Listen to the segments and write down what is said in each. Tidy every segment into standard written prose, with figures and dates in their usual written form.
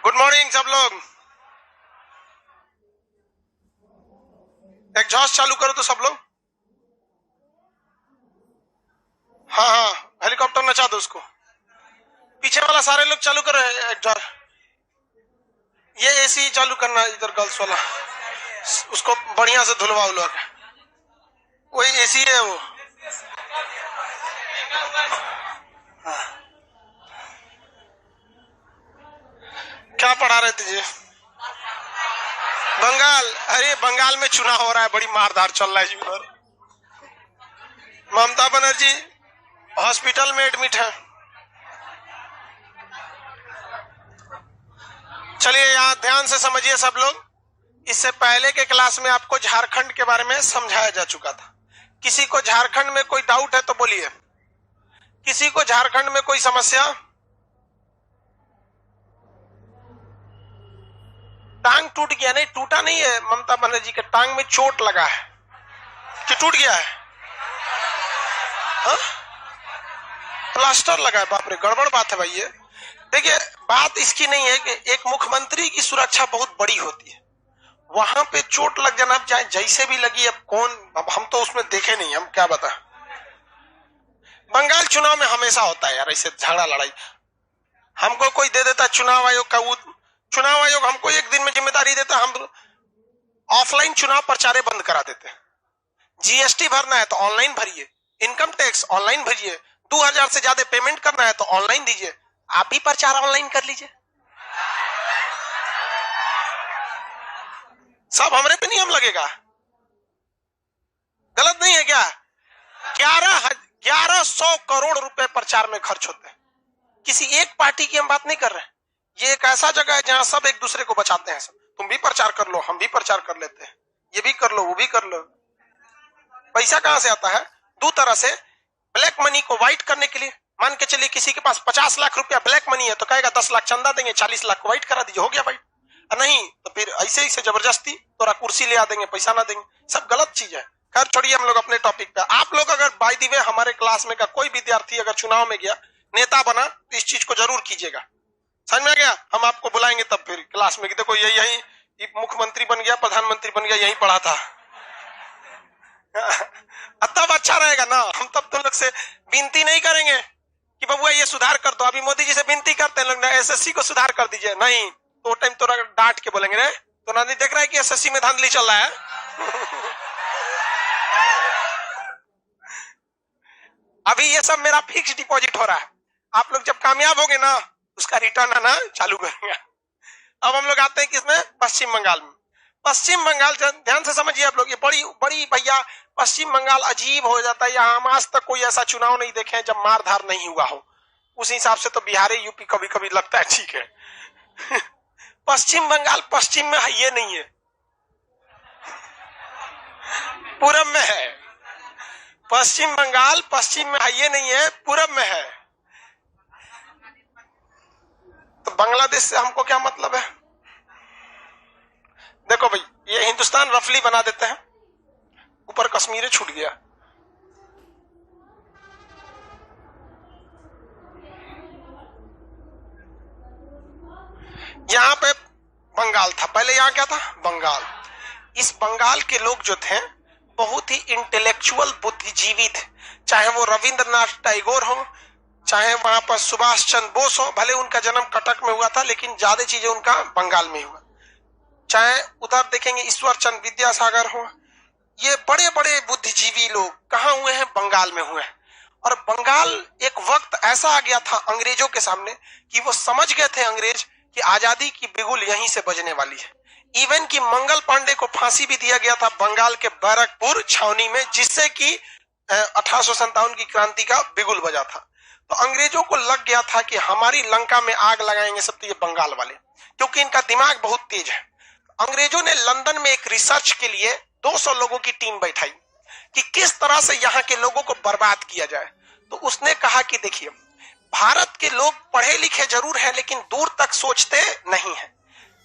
Good morning सब लोग। Exhaust चालू करो तो सब लोग। हाँ हाँ, हेलीकॉप्टर नचा दो उसको। पीछे वाला सारे लोग चालू करो एग्जॉस्ट। ये एसी चालू करना इधर गर्ल्स वाला, उसको बढ़िया से धुलवा उलवा के। वही एसी है वो। हाँ। क्या पढ़ा रहे थे जी? बंगाल। अरे बंगाल में चुनाव हो रहा है, बड़ी मारधार चल रहा है जी उधर। ममता बनर्जी हॉस्पिटल में एडमिट है। चलिए यहाँ ध्यान से समझिए सब लोग। इससे पहले के क्लास में आपको झारखंड के बारे में समझाया जा चुका था। किसी को झारखंड में कोई डाउट है तो बोलिए। किसी को झारखंड में कोई समस्या? टांग टूट गया? नहीं, टूटा नहीं है। ममता बनर्जी के टांग में चोट लगा है कि टूट गया है? हा? प्लास्टर लगा है। बाप रे, गड़बड़ बात है भाई ये। देखिए, बात इसकी नहीं है कि एक मुख्यमंत्री की सुरक्षा बहुत बड़ी होती है, वहां पे चोट लग जाना, चाहे जैसे भी लगी, अब कौन, अब हम तो उसमें देखे नहीं, हम क्या बता। बंगाल चुनाव में हमेशा होता है यार ऐसे झगड़ा लड़ाई। हमको कोई दे देता चुनाव आयोग का, चुनाव आयोग हमको एक दिन में जिम्मेदारी देता, हम ऑफलाइन चुनाव प्रचारे बंद करा देते। जीएसटी भरना है तो ऑनलाइन भरिए, इनकम टैक्स ऑनलाइन भरिए, 2000 से ज्यादा पेमेंट करना है तो ऑनलाइन दीजिए। आप भी प्रचार ऑनलाइन कर लीजिए। सब हमरे पे नियम लगेगा? गलत नहीं है क्या? 1100 करोड़ रुपए प्रचार में खर्च होते हैं। किसी एक पार्टी की हम बात नहीं कर रहे हैं। ये एक ऐसा जगह है जहां सब एक दूसरे को बचाते हैं। सब तुम भी प्रचार कर लो, हम भी प्रचार कर लेते हैं, ये भी कर लो, वो भी कर लो। पैसा कहां से आता है? दो तरह से। ब्लैक मनी को व्हाइट करने के लिए, मान के चलिए किसी के पास 50 लाख रुपया ब्लैक मनी है तो कहेगा 10 लाख चंदा देंगे, 40 लाख को व्हाइट करा दीजिए, हो गया व्हाइट। नहीं तो फिर ऐसे ही से जबरदस्ती तोरा कुर्सी ले आ देंगे, पैसा ना देंगे। सब गलत चीज है। खैर छोड़िए, हम लोग अपने टॉपिक पे। आप लोग अगर बाय द वे हमारे क्लास में का कोई विद्यार्थी अगर चुनाव में गया, नेता बना, तो इस चीज को जरूर कीजिएगा। समझ में आ गया? हम आपको बुलाएंगे तब फिर क्लास में कि देखो यही मुख्यमंत्री बन गया, प्रधानमंत्री बन गया, यही पढ़ा था। तब अच्छा रहेगा ना। हम तब तुम लोग से विनती नहीं करेंगे कि बबुआ ये सुधार कर दो। अभी मोदी जी से विनती करते हैं लोग, एसएससी को सुधार कर दीजिए। नहीं तो टाइम तो डांट के बोलेंगे रे, तो ना नहीं देख रहा है कि एसएससी में धांधली चल रहा है। अभी ये सब मेरा फिक्स डिपॉजिट हो रहा है। आप लोग जब कामयाब होंगे ना, उसका रिटर्न आना चालू करेंगे। अब हम लोग आते हैं किसमें? पश्चिम बंगाल में। पश्चिम बंगाल ध्यान से समझिए आप लोग। ये बड़ी बड़ी भैया, पश्चिम बंगाल अजीब हो जाता है। यहाँ हम आज तक कोई ऐसा चुनाव नहीं देखे जब मारधार नहीं हुआ हो। उस हिसाब से तो बिहार यूपी कभी कभी लगता है ठीक है। पश्चिम बंगाल पश्चिम में है, ये नहीं है, पूरब में है। पश्चिम बंगाल पश्चिम में है, ये नहीं है, पूरब में है। तो बांग्लादेश से हमको क्या मतलब है? देखो भाई, ये हिंदुस्तान रफली बना देते हैं, ऊपर कश्मीर छूट गया। यहां पे बंगाल था, पहले यहां क्या था? बंगाल। इस बंगाल के लोग जो थे बहुत ही इंटेलेक्चुअल बुद्धिजीवी थे। चाहे वो रविंद्रनाथ टैगोर हो, चाहे वहां पर सुभाष चंद्र बोस हो, भले उनका जन्म कटक में हुआ था लेकिन ज्यादा चीजें उनका बंगाल में हुआ। चाहे उधर देखेंगे ईश्वर चंद्र विद्यासागर हो, ये बड़े बड़े बुद्धिजीवी लोग कहाँ हुए हैं? बंगाल में हुए हैं। और बंगाल एक वक्त ऐसा आ गया था अंग्रेजों के सामने कि वो समझ गए थे अंग्रेज कि आजादी की बिगुल यहीं से बजने वाली है। इवन कि मंगल पांडे को फांसी भी दिया गया था बंगाल के बैरकपुर छावनी में, जिससे कि 1857 की क्रांति का बिगुल बजा था। तो अंग्रेजों को लग गया था कि हमारी लंका में आग लगाएंगे सब तो ये बंगाल वाले, क्योंकि इनका दिमाग बहुत तेज है। अंग्रेजों ने लंदन में एक रिसर्च के लिए 200 लोगों की टीम बैठाई कि किस तरह से यहाँ के लोगों को बर्बाद किया जाए। तो उसने कहा कि देखिए, भारत के लोग पढ़े लिखे जरूर हैं लेकिन दूर तक सोचते नहीं हैं।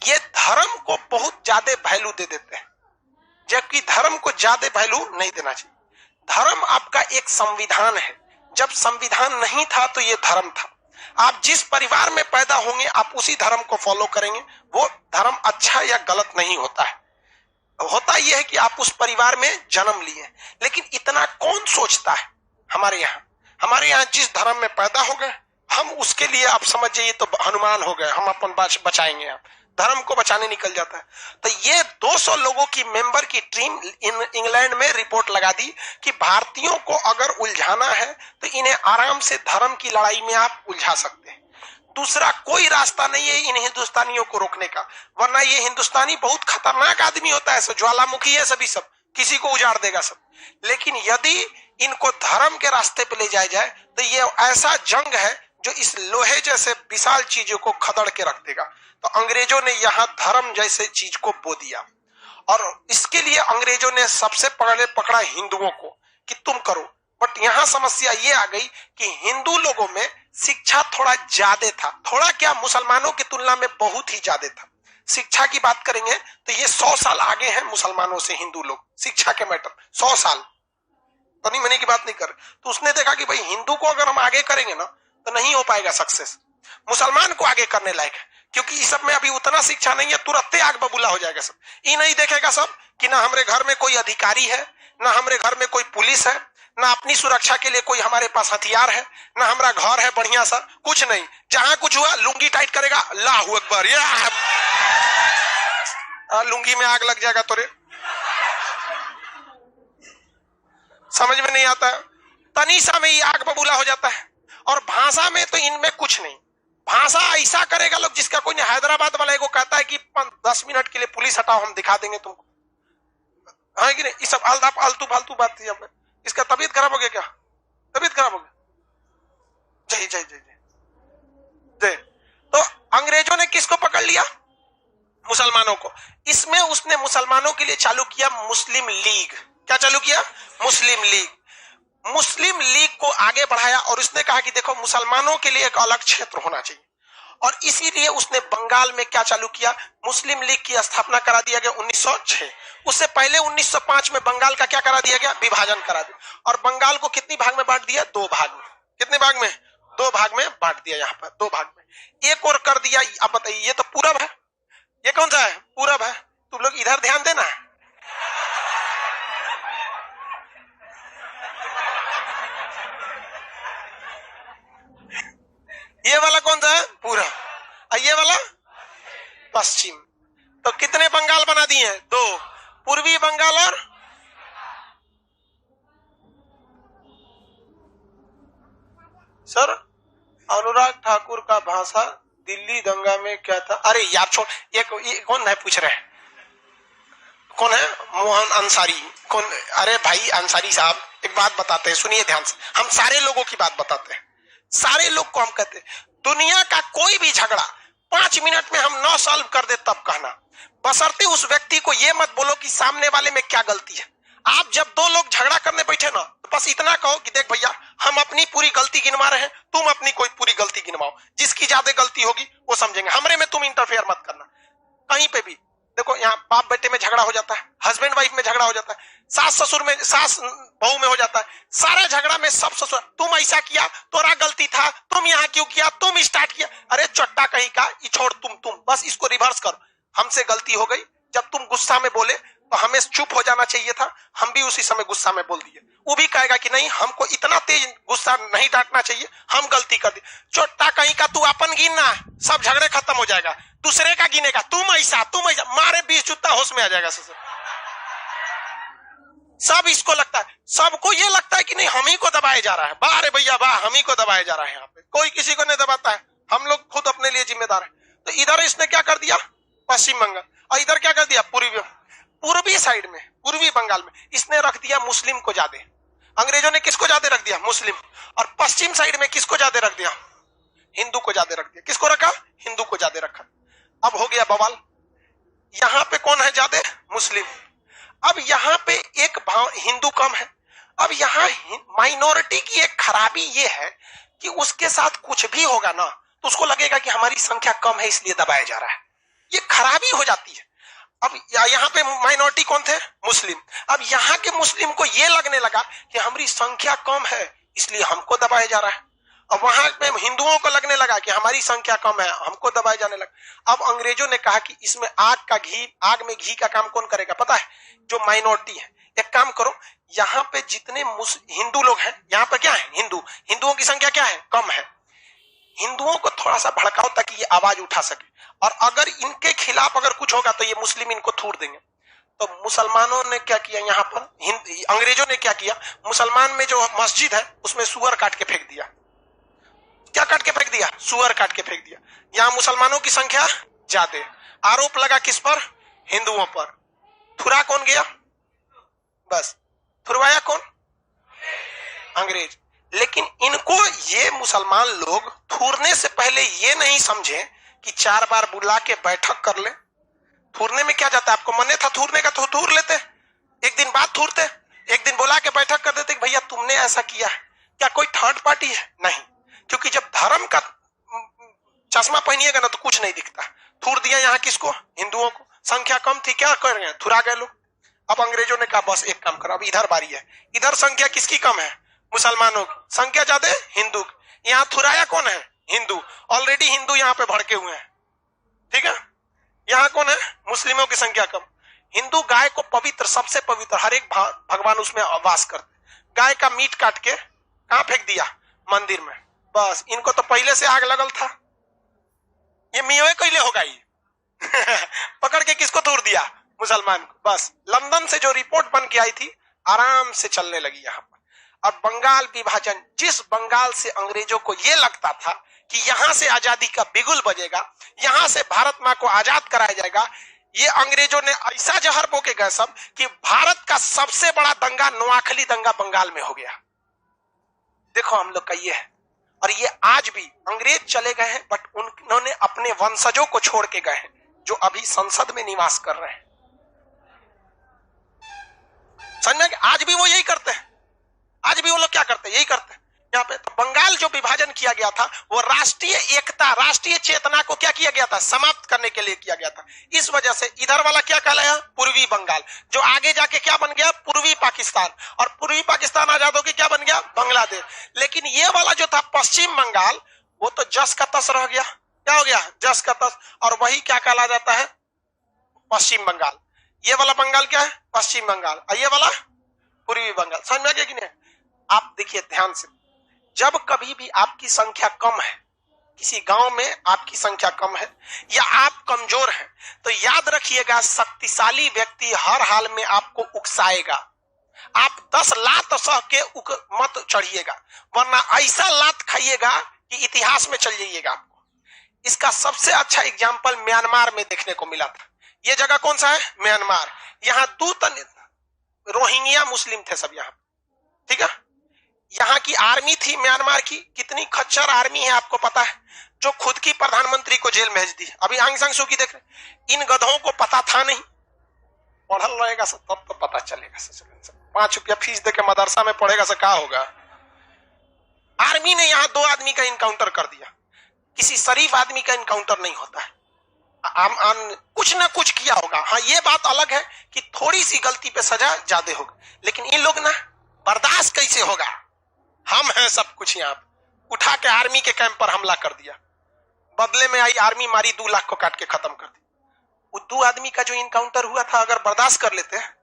ये धर्म को बहुत ज्यादा वैल्यू दे देते हैं, जबकि धर्म को ज्यादा वैल्यू नहीं देना चाहिए। धर्म आपका एक संविधान है। जब संविधान नहीं था तो ये धर्म था। आप जिस परिवार में पैदा होंगे आप उसी धर्म को फॉलो करेंगे। वो धर्म अच्छा या गलत नहीं होता है, होता यह है कि आप उस परिवार में जन्म लिए। लेकिन इतना कौन सोचता है हमारे यहाँ जिस धर्म में पैदा हो गए हम उसके लिए, आप समझ जाइए तो हनुमान हो गए, हम अपन बचाएंगे, आप धर्म को बचाने निकल जाता है। तो ये 200 लोगों की मेंबर की टीम इंग्लैंड में रिपोर्ट लगा दी कि भारतीयों को अगर उलझाना है तो इन्हें आराम से धर्म की लड़ाई में आप उलझा सकते हैं। दूसरा कोई रास्ता नहीं है इन हिंदुस्तानियों को रोकने का, वरना ये हिंदुस्तानी बहुत खतरनाक आदमी होता है, ज्वालामुखी है सभी, सब किसी को उजाड़ देगा सब। लेकिन यदि इनको धर्म के रास्ते पे ले जाया जाए तो ये ऐसा जंग है जो इस लोहे जैसे विशाल चीजों को खदड़ के रख देगा। तो अंग्रेजों ने यहाँ धर्म जैसे चीज को बो दिया और इसके लिए अंग्रेजों ने सबसे पहले पकड़ा हिंदुओं को कि तुम करो। बट यहाँ समस्या ये आ गई कि हिंदू लोगों में शिक्षा थोड़ा ज्यादा था, थोड़ा क्या मुसलमानों की तुलना में बहुत ही ज्यादा था। शिक्षा की बात करेंगे तो ये 100 साल आगे हैं मुसलमानों से हिंदू लोग शिक्षा के मैटर, 100 साल तनी मनी की बात नहीं कर। तो उसने देखा कि भाई हिंदू को अगर हम आगे करेंगे ना तो नहीं हो पाएगा सक्सेस, मुसलमान को आगे करने लायक है, क्योंकि इस सब में अभी उतना शिक्षा नहीं है, तुरंत आग बबूला हो जाएगा सब। ये नहीं देखेगा सब कि ना हमारे घर में कोई अधिकारी है, ना हमारे घर में कोई पुलिस है, ना अपनी सुरक्षा के लिए कोई हमारे पास हथियार है, ना हमारा घर है बढ़िया सा, कुछ नहीं। जहां कुछ हुआ लुंगी टाइट करेगा, अल्लाहू अकबर, लुंगी में आग लग जाएगा तोरे, समझ में नहीं आता। तनीसा में ही आग बबूला हो जाता है। और भाषा में तो इनमें कुछ नहीं, भाषा ऐसा करेगा लोग जिसका कोई नहीं। हैदराबाद वाले को कहता है कि 10 मिनट के लिए पुलिस हटाओ, हम दिखा देंगे तुमको, है कि नहीं। ये सब आलतू फालतू बात थी। इसका तबीयत खराब हो गया क्या? तबीयत खराब हो गया? जय जय जय जय जय। तो अंग्रेजों ने किसको पकड़ लिया? मुसलमानों को। इसमें उसने मुसलमानों के लिए चालू किया मुस्लिम लीग। क्या चालू किया? मुस्लिम लीग। मुस्लिम लीग को आगे बढ़ाया और उसने कहा कि देखो मुसलमानों के लिए एक अलग क्षेत्र होना चाहिए। और इसीलिए उसने बंगाल में क्या चालू किया? मुस्लिम लीग की स्थापना करा दिया गया 1906। उससे पहले 1905 में बंगाल का क्या करा दिया गया? विभाजन करा दिया। और बंगाल को कितनी भाग में बांट दिया? 2 भाग में। कितने भाग में? 2 भाग में बांट दिया। यहाँ पर 2 भाग में एक और कर दिया। अब बताइए, ये तो पूरब है, ये कौन सा है? पूरब है। तुम लोग इधर ध्यान देना। ये वाला कौन सा है? पूरब। और ये वाला पश्चिम। तो कितने बंगाल बना दिए हैं? 2, पूर्वी बंगाल और सर अनुराग ठाकुर का भाषा दिल्ली दंगा में क्या था? अरे यार छोड़, ये कौन है पूछ रहे हैं? कौन है? मोहन अंसारी। कौन? अरे भाई अंसारी साहब एक बात बताते हैं, सुनिए ध्यान से। हम सारे लोगों की बात बताते हैं। सारे लोग को हम कहते हैं दुनिया का कोई भी झगड़ा 5 मिनट में हम 9 सॉल्व कर दे तब कहना, बशर्ते उस व्यक्ति को ये मत बोलो कि सामने वाले में क्या गलती है। आप जब 2 लोग झगड़ा करने बैठे ना तो बस इतना कहो कि देख भैया हम अपनी पूरी गलती गिनवा रहे हैं, तुम अपनी कोई पूरी गलती गिनवाओ, जिसकी ज्यादा गलती होगी वो समझेंगे, हमरे में तुम इंटरफेयर मत करना। कहीं पे भी देखो, यहाँ बाप बेटे में झगड़ा हो जाता है, हस्बैंड वाइफ में झगड़ा हो जाता है, सास ससुर में, सास बहू में हो जाता है, सारे झगड़ा में सब ससुर तुम ऐसा किया, तोरा गलती था, तुम यहाँ क्यों किया, तुम स्टार्ट किया। अरे चट्टा कहीं का, छोड़ तुम बस इसको रिवर्स करो। हमसे गलती हो गई, जब तुम गुस्सा में बोले तो हमें चुप हो जाना चाहिए था, हम भी उसी समय गुस्सा में बोल दिए। वो भी कहेगा कि नहीं हमको इतना तेज गुस्सा नहीं डांटना चाहिए, हम गलती कर दी। चोट्टा कहीं का, तू अपन गिनना, सब झगड़े खत्म हो जाएगा। दूसरे का गिनेगा, तुम ऐसा मारे 20 जूता होश में आ जाएगा। सब इसको लगता है, सबको ये लगता है कि नहीं हम ही को दबाया जा रहा है। वाह रे भैया वाह, हम ही को दबाया जा रहा है। यहाँ पे कोई किसी को नहीं दबाता है, हम लोग खुद अपने लिए जिम्मेदार है। तो इधर इसने क्या कर दिया? पश्चिम बंगाल। और इधर क्या कर दिया? पूर्वी साइड में, पूर्वी बंगाल में इसने रख दिया मुस्लिम को ज्यादा। अंग्रेजों ने किसको ज्यादा रख दिया? मुस्लिम। और पश्चिम साइड में किसको ज्यादा रख दिया? हिंदू को ज्यादा रख दिया। किसको रखा? हिंदू को ज्यादा रखा। अब हो गया बवाल, यहाँ पे कौन है ज्यादा? मुस्लिम। अब यहाँ पे एक भाव हिंदू कम है। अब यहाँ माइनॉरिटी की एक खराबी ये है कि उसके साथ कुछ भी होगा ना तो उसको लगेगा कि हमारी संख्या कम है इसलिए दबाया जा रहा है। ये खराबी हो जाती है। अब यहाँ पे माइनॉरिटी कौन थे? मुस्लिम। अब यहाँ के मुस्लिम को ये लगने लगा कि हमारी संख्या कम है इसलिए हमको दबाया जा रहा है। अब वहां पे हिंदुओं को लगने लगा कि हमारी संख्या कम है हमको दबाए जाने लगा। अब अंग्रेजों ने कहा कि इसमें आग में घी का काम कौन करेगा पता है? जो माइनॉरिटी है। एक काम करो, यहाँ पे जितने हिंदू लोग हैं, यहाँ पे क्या है? हिंदुओं की संख्या क्या है? कम है। हिंदुओं को थोड़ा सा भड़काओ ताकि ये आवाज उठा सके, और अगर इनके खिलाफ अगर कुछ होगा तो ये मुस्लिम इनको थूर देंगे। तो मुसलमानों ने क्या किया? यहाँ पर अंग्रेजों ने क्या किया? मुसलमान में जो मस्जिद है उसमें सुअर काट के फेंक दिया। क्या काट के फेंक दिया? सुअर काट के फेंक दिया। यहाँ मुसलमानों की संख्या ज्यादा। आरोप लगा किस पर? हिंदुओं पर। थुरा कौन गया? बस थुरवाया कौन? अंग्रेज। लेकिन इनको ये मुसलमान लोग थूरने से पहले ये नहीं समझे कि 4 बार बुला के बैठक कर ले। थूरने में क्या जाता है? आपको मन था थूरने का तो थूर लेते, एक दिन बाद थूरते, एक दिन बुला के बैठक कर देते कि भैया तुमने ऐसा किया है। क्या कोई थर्ड पार्टी है? नहीं, क्योंकि जब धर्म का चश्मा पहनिएगा ना तो कुछ नहीं दिखता। थूर दिया यहाँ किसको? हिंदुओं को। संख्या कम थी, क्या कर रहे हैं? थुरा गए लोग। अब अंग्रेजों ने कहा बस एक काम करो, अब इधर बारी है। इधर संख्या किसकी कम है? मुसलमानों की। संख्या ज्यादा हिंदू की। यहाँ थुराया कौन है? हिंदू। ऑलरेडी हिंदू यहाँ पे भड़के हुए हैं, ठीक है। यहाँ कौन है? मुस्लिमों की संख्या कम। हिंदू गाय को पवित्र, सबसे पवित्र, हर एक भगवान उसमें वास करते। गाय का मीट काट के कहां फेंक दिया? मंदिर में। बस इनको तो पहले से आग लगल था। ये मियोए कैले होगा ये पकड़ के किसको तोड़ दिया? मुसलमान को। बस लंदन से जो रिपोर्ट बन के आई थी आराम से चलने लगी यहाँ पर। अब बंगाल विभाजन, जिस बंगाल से अंग्रेजों को यह लगता था कि यहां से आजादी का बिगुल बजेगा, यहां से भारत मां को आजाद कराया जाएगा, ये अंग्रेजों ने ऐसा जहर बोके गए सब कि भारत का सबसे बड़ा दंगा, नोआखली दंगा, बंगाल में हो गया। देखो हम लोग का ये है। और ये आज भी अंग्रेज चले गए हैं बट उन्होंने अपने वंशजों को छोड़ के गए हैं जो अभी संसद में निवास कर रहे हैं। समझ में? आज भी वो यही करते हैं। आज भी वो लोग क्या करते हैं? यही करते हैं। यहाँ पे तो बंगाल जो विभाजन किया गया था वो राष्ट्रीय एकता, राष्ट्रीय चेतना को क्या किया गया था? समाप्त करने के लिए किया गया था। इस वजह से इधर वाला क्या कहलाया? पूर्वी बंगाल, जो आगे जाके क्या बन गया? पूर्वी पाकिस्तान। और पूर्वी पाकिस्तान आजाद होकर क्या बन गया? बांग्लादेश। लेकिन ये वाला जो था पश्चिम बंगाल, वो तो जस का तस रह गया। क्या हो गया? जस का तस। और वही क्या कहला जाता है? पश्चिम बंगाल। ये वाला बंगाल क्या है? पश्चिम बंगाल। और ये वाला पूर्वी बंगाल। समझ में आ गया कि नहीं? आप देखिए ध्यान से, जब कभी भी आपकी संख्या कम है, किसी गांव में आपकी संख्या कम है या आप कमजोर हैं, तो याद रखिएगा शक्तिशाली व्यक्ति हर हाल में आपको उकसाएगा। आप 10 लात सह के मत चढ़िएगा, वरना ऐसा लात खाइएगा कि इतिहास में चल जाइएगा आपको। इसका सबसे अच्छा एग्जाम्पल म्यांमार में देखने को मिला था। यह जगह कौन सा है? म्यांमार। यहाँ रोहिंग्या मुस्लिम थे सब यहाँ, ठीक है। यहाँ की आर्मी थी म्यांमार की, कितनी खच्चर आर्मी है आपको पता है, जो खुद की प्रधानमंत्री को जेल भेज दी। अभी आंग सांग सू की देख रहे। इन गधों को पता था नहीं, पढ़ल रहेगा सब तब तो पता चलेगा। 5 रुपया फीस देके मदरसा में पढ़ेगा से क्या होगा। आर्मी ने यहाँ 2 आदमी का इनकाउंटर कर दिया। किसी शरीफ आदमी का इनकाउंटर नहीं होता है, कुछ ना कुछ किया होगा। हाँ ये बात अलग है कि थोड़ी सी गलती पे सजा ज्यादा होगा, लेकिन इन लोग ना बर्दाश्त कैसे होगा। हम हैं सब कुछ। यहाँ उठा के आर्मी के कैंप पर हमला कर दिया, बदले में आई आर्मी मारी, 2 लाख को काट के खत्म कर दी। वो 2 आदमी का जो इनकाउंटर हुआ था, अगर बर्दाश्त कर लेते हैं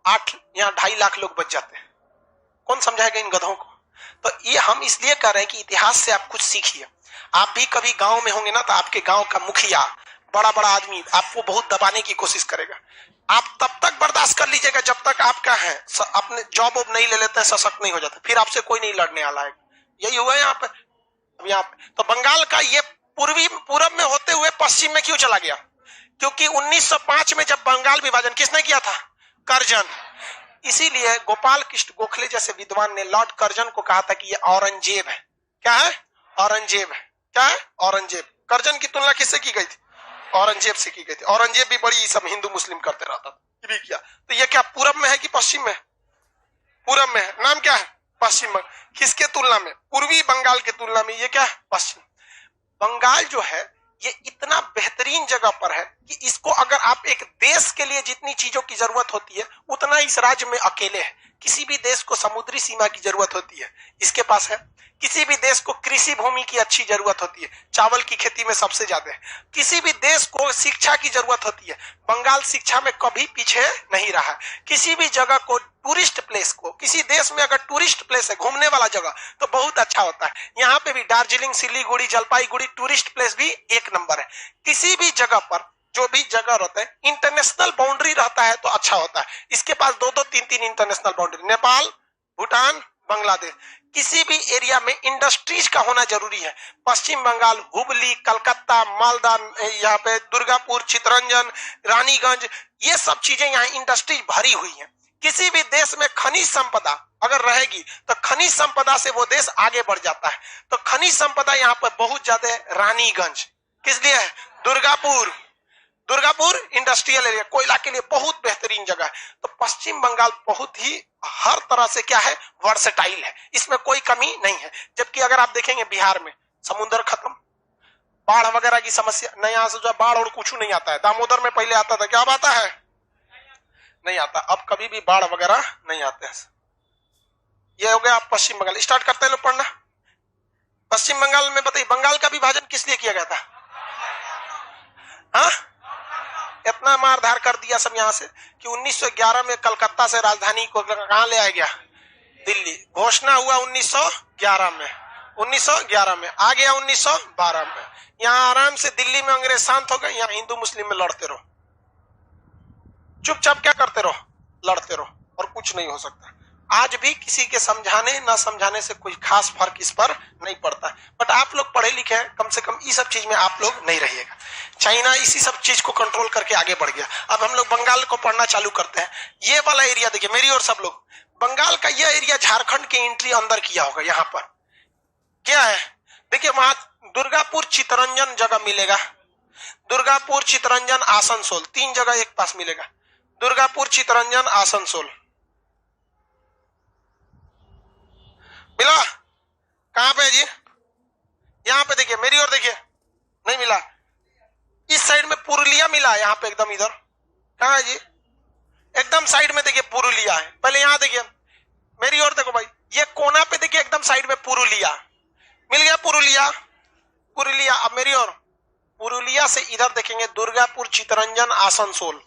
8 यहाँ 2.5 लाख लोग बच जाते हैं। कौन समझाएगा इन गधों को? तो ये हम इसलिए कर रहे हैं कि इतिहास से आप कुछ सीखिए। आप भी कभी गांव में होंगे ना, तो आपके गांव का मुखिया, बड़ा बड़ा आदमी आपको बहुत दबाने की कोशिश करेगा। आप तब तक बर्दाश्त कर लीजिएगा जब तक आपका है अपने जॉब वॉब नहीं ले लेते हैं, सशक्त नहीं हो जाते, फिर आपसे कोई नहीं लड़ने वाला है। यही हुआ यहाँ पे। अब यहाँ पे तो बंगाल का ये पूरब में होते हुए पश्चिम में क्यों चला गया? क्योंकि 1905 में जब बंगाल विभाजन किसने किया था? कर्जन। इसीलिए गोपाल कृष्ण गोखले जैसे विद्वान ने लॉर्ड कर्जन को कहा था कि ये औरंगजेब है। क्या है? औरंगजेब है। क्या है? औरंगजेब। कर्जन की तुलना किससे की गई थी? औरंगजेब से की गई थी। औरंगजेब भी बड़ी सब हिंदू मुस्लिम करते रहता था। भी किया। तो ये क्या पूरब में है कि पश्चिम में? पूरब में है। नाम क्या है? पश्चिम बंगाल। किसके तुलना में? पूर्वी बंगाल के तुलना में ये क्या है? पश्चिम बंगाल जो है ये इतना बेहतरीन जगह पर है कि इसको अगर आप एक देश के लिए जितनी चीजों की जरूरत होती है उतना इस राज्य में अकेले है। किसी भी देश को समुद्री सीमा की जरूरत होती है, इसके पास है। किसी भी देश को कृषि भूमि की अच्छी जरूरत होती है, चावल की खेती में सबसे ज्यादा है। किसी भी देश को शिक्षा की जरूरत होती है, बंगाल शिक्षा में कभी पीछे नहीं रहा। किसी भी जगह को टूरिस्ट प्लेस को, किसी देश में अगर टूरिस्ट प्लेस है घूमने वाला जगह तो बहुत अच्छा होता है। यहाँ पे भी दार्जिलिंग, सिलीगुड़ी, जलपाईगुड़ी टूरिस्ट प्लेस भी एक नंबर है। किसी भी जगह पर जो भी जगह रहता है इंटरनेशनल बाउंड्री रहता है तो अच्छा होता है। इसके पास 2-2, 3-3 इंटरनेशनल बाउंड्री, नेपाल, भूटान, बांग्लादेश। किसी भी एरिया में इंडस्ट्रीज का होना जरूरी है। पश्चिम बंगाल, हुबली, कलकत्ता, मालदा, यहाँ पे दुर्गापुर, चितरंजन, रानीगंज, ये सब चीजें यहाँ इंडस्ट्रीज भरी हुई है। किसी भी देश में खनिज संपदा अगर रहेगी तो खनिज संपदा से वो देश आगे बढ़ जाता है। तो खनिज संपदा यहाँ पर बहुत ज्यादा है। रानीगंज किस लिए है? दुर्गापुर, दुर्गापुर इंडस्ट्रियल एरिया, कोयला के लिए बहुत बेहतरीन जगह है। तो पश्चिम बंगाल बहुत ही हर तरह से क्या है? वर्सेटाइल है, इसमें कोई कमी नहीं है। जबकि अगर आप देखेंगे बिहार में समुद्र खत्म, बाढ़ वगैरह की समस्या नहीं, यहाँ से जो बाढ़ और कुछ नहीं आता है। दामोदर में पहले आता था, क्या अब आता है? नहीं आता। अब कभी भी बाढ़ वगैरह नहीं आते हैं। ये हो गया। आप पश्चिम बंगाल स्टार्ट करते हैं लोग पढ़ना। पश्चिम बंगाल में बताइए बंगाल का विभाजन किस लिए किया गया था? हाँ, इतना मारधार कर दिया सब यहाँ से कि 1911 में कलकत्ता से राजधानी को कहां ले आया गया? दिल्ली। घोषणा हुआ 1911 में, 1911 में आ गया 1912 में। यहाँ आराम से दिल्ली में अंग्रेज शांत हो गए, यहाँ हिंदू मुस्लिम में लड़ते रहो, चुपचाप क्या करते रहो? लड़ते रहो, और कुछ नहीं हो सकता। आज भी किसी के समझाने ना समझाने से कोई खास फर्क इस पर नहीं पड़ता। बट आप लोग पढ़े लिखे हैं, कम से कम इस सब चीज में आप लोग नहीं रहिएगा। चाइना इसी सब चीज को कंट्रोल करके आगे बढ़ गया। अब हम लोग बंगाल को पढ़ना चालू करते हैं। ये वाला एरिया देखिए मेरी और सब लोग, बंगाल का यह एरिया झारखंड के एंट्री अंदर किया होगा। यहाँ पर क्या है देखिए, वहां दुर्गापुर, चितरंजन जगह मिलेगा। दुर्गापुर, चितरंजन, आसनसोल, 3 जगह एक पास मिलेगा। दुर्गापुर, चितरंजन, आसनसोल मिला? कहां पे है जी? यहां पे देखिए मेरी ओर देखिए, नहीं मिला। इस साइड में पुरुलिया मिला, यहां पे एकदम इधर। कहां है जी? एकदम साइड में देखिए पुरुलिया है। पहले यहां देखिए मेरी ओर देखो भाई, ये कोना पे देखिए एकदम साइड में पुरुलिया मिल गया। पुरुलिया, पुरुलिया। अब मेरी ओर पुरुलिया से इधर देखेंगे दुर्गापुर, चितरंजन, आसनसोल।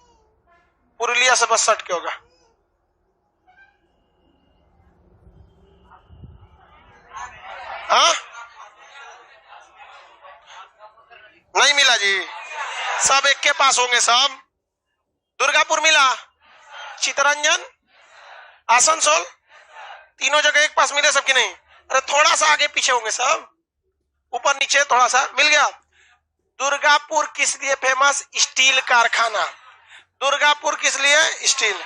पुरुलिया से बस सट के होगा। हाँ, नहीं मिला जी, सब एक के पास होंगे सब। दुर्गापुर मिला, चितरंजन, आसनसोल, तीनों जगह एक पास मिले सबकी? नहीं, अरे थोड़ा सा आगे पीछे होंगे सब, ऊपर नीचे थोड़ा सा मिल गया। दुर्गापुर किस लिए फेमस? स्टील कारखाना। दुर्गापुर किस लिए? स्टील।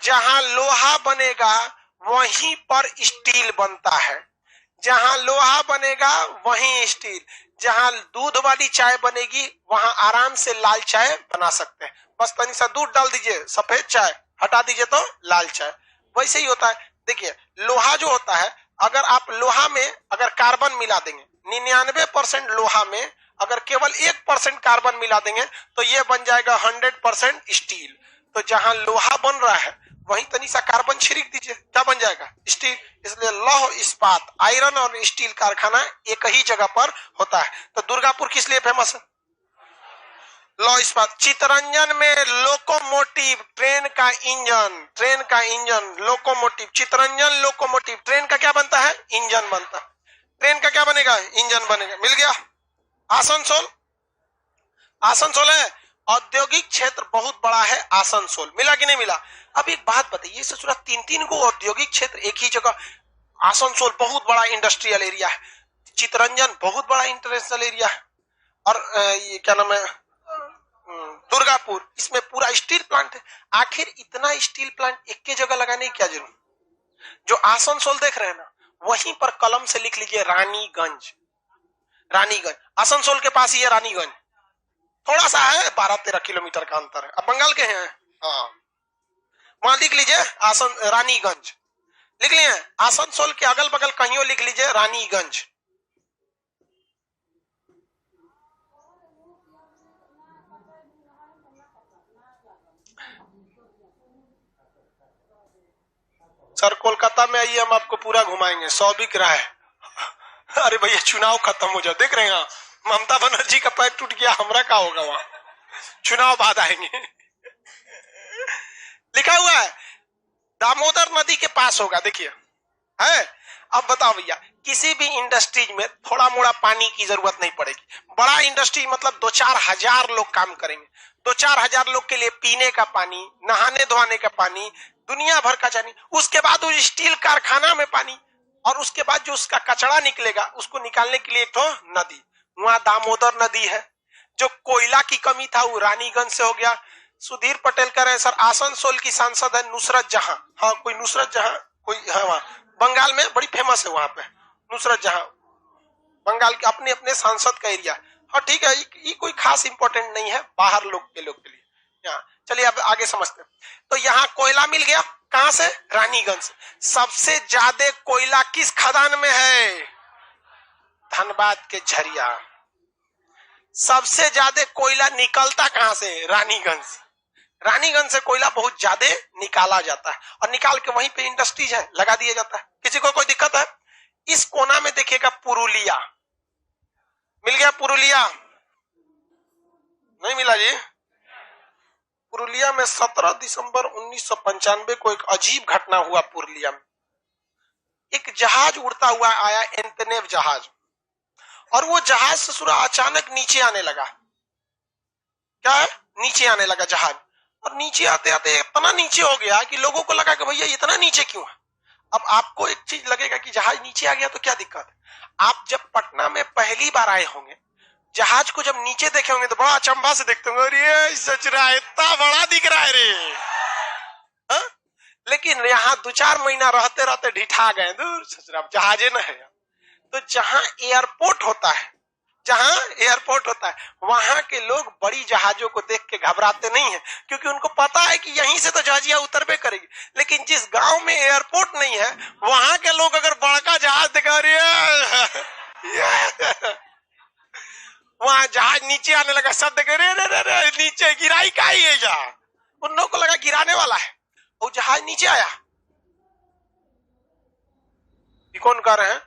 जहां लोहा बनेगा वहीं पर स्टील बनता है। जहां लोहा बनेगा वहीं स्टील। जहां दूध वाली चाय बनेगी वहां आराम से लाल चाय बना सकते हैं। बस तनी सा दूध डाल दीजिए, सफेद चाय हटा दीजिए तो लाल चाय। वैसे ही होता है। देखिए लोहा जो होता है, अगर आप लोहा में अगर कार्बन मिला देंगे, 99% लोहा में अगर केवल 1% कार्बन मिला देंगे तो ये बन जाएगा 100% स्टील। तो जहां लोहा बन रहा है वहीं तनी सा कार्बन छिड़क दीजिए, क्या बन जाएगा? स्टील। इसलिए लौह इस्पात, आयरन और स्टील कारखाना एक ही जगह पर होता है। तो दुर्गापुर किस लिए फेमस है? लौह इस्पात। चितरंजन में लोकोमोटिव, ट्रेन का इंजन, ट्रेन का engine locomotive. Chittaranjan locomotive, train का क्या बनता है? इंजन बनता। ट्रेन का क्या बनेगा? इंजन बनेगा। मिल गया। आसनसोल, आसनसोल है औद्योगिक क्षेत्र बहुत बड़ा है। आसनसोल मिला कि नहीं मिला? अब एक बात बताइए, ससुरा 3-3 को औद्योगिक क्षेत्र एक ही जगह। आसनसोल बहुत बड़ा इंडस्ट्रियल एरिया है, चितरंजन बहुत बड़ा इंटरनेशनल एरिया है, और ये क्या नाम है, दुर्गापुर, इसमें पूरा स्टील प्लांट है। आखिर इतना स्टील प्लांट एक के जगह लगाने की क्या जरूरत? जो आसनसोल देख रहे हैं ना, वहीं पर कलम से लिख लीजिए रानीगंज। रानीगंज आसनसोल के पास ही है। रानीगंज थोड़ा सा है, 12-13 किलोमीटर का अंतर है। अब बंगाल के हैं। हाँ, वहां लिख लीजिए रानीगंज, लिख लिए। आसनसोल के अगल बगल कहीं लिख लीजिए रानीगंज। सर कोलकाता में आइए, हम आपको पूरा घुमाएंगे, 100 बिक रहा है। अरे भैया चुनाव खत्म हो जाए, देख रहे हैं ममता बनर्जी का पैर टूट गया, हमरा का होगा वहां, चुनाव बाद आएंगे। लिखा हुआ है दामोदर नदी के पास होगा, देखिए है। अब बताओ भैया, किसी भी इंडस्ट्रीज में थोड़ा मोड़ा पानी की जरूरत नहीं पड़ेगी। बड़ा इंडस्ट्री मतलब 2-4 हजार लोग काम करेंगे, 2-4 हजार लोग के लिए पीने का पानी, नहाने धोने का पानी, दुनिया भर का पानी, उसके बाद उस स्टील कारखाना में पानी, और उसके बाद जो उसका कचरा निकलेगा उसको निकालने के लिए एक तो नदी, वहां दामोदर नदी है। जो कोयला की कमी था वो रानीगंज से हो गया। सुधीर पटेल कह रहे हैं सर आसनसोल की सांसद है नुसरत जहां। हाँ, कोई नुसरत जहां कोई है वहां, बंगाल में बड़ी फेमस है वहां पे नुसरत जहां, बंगाल के अपने अपने सांसद का एरिया। हाँ ठीक है, ये कोई खास इंपॉर्टेंट नहीं है, बाहर लोग के लिए यहाँ। चलिए अब आगे समझते हैं। तो यहाँ कोयला मिल गया, कहां से? रानीगंज से। सबसे ज्यादा कोयला किस खदान में है? धनबाद के झरिया। सबसे ज्यादा कोयला निकलता कहां से? रानीगंज। रानीगंज से कोयला बहुत ज्यादा निकाला जाता है, और निकाल के वहीं पे इंडस्ट्रीज है लगा दिया जाता है। किसी को कोई दिक्कत है? इस कोना में देखिएगा पुरुलिया, मिल गया पुरुलिया? नहीं मिला जी। पुरुलिया में 17 दिसंबर 1995 को एक अजीब घटना हुआ। पुरुलिया में एक जहाज उड़ता हुआ आया, एंटनेव जहाज, और वो जहाज से सुरा अचानक नीचे आने लगा। क्या है? नीचे आने लगा जहाज, और नीचे आते आते इतना नीचे हो गया कि लोगों को लगा कि भैया इतना नीचे क्यों है। अब आपको एक चीज लगेगा कि जहाज नीचे आ गया तो क्या दिक्कत है। आप जब पटना में पहली बार आए होंगे, जहाज को जब नीचे देखे होंगे तो बड़ा अचंभा से देखते होंगे, अरे सच रहा है, इतना बड़ा दिख रहा है रे। हा? लेकिन यहाँ 2-4 महीना रहते रहते ढिठा गए, दूर सच रहा जहाजे न है। तो जहां एयरपोर्ट होता है, जहां एयरपोर्ट होता है, वहां के लोग बड़ी जहाजों को देख के घबराते नहीं है, क्योंकि उनको पता है कि यहीं से तो जहाजिया उतरबे करेगी। लेकिन जिस गांव में एयरपोर्ट नहीं है, वहां के लोग अगर बड़का जहाज दिखा रही है, वहां जहाज नीचे आने लगा, सब देखे रे रे रे रे, नीचे गिराई का ही है जा। उन लोगों को लगा गिराने वाला है, वो जहाज नीचे आया। कौन कर रहे हैं?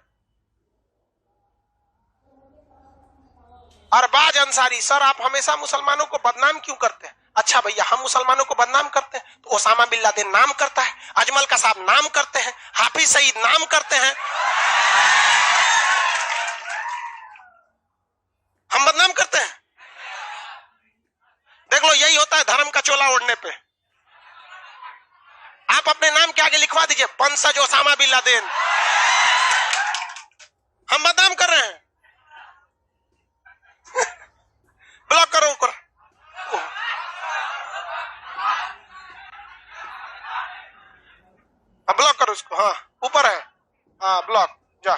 अरबाज अंसारी, सर आप हमेशा मुसलमानों को बदनाम क्यों करते हैं? अच्छा भैया, हम मुसलमानों को बदनाम करते हैं तो ओसामा बिन लादेन नाम करता है, अजमल कसाब नाम करते हैं, हाफिज सईद नाम करते हैं, हम बदनाम करते हैं। देख लो, यही होता है धर्म का चोला ओढ़ने पे। आप अपने नाम के आगे लिखवा दीजिए पंसज ओसामा बिन लादेन, हम बदनाम कर रहे हैं। ब्लॉक करो ऊपर, ब्लॉक करो उसको। हाँ ऊपर है, हाँ ब्लॉक जा।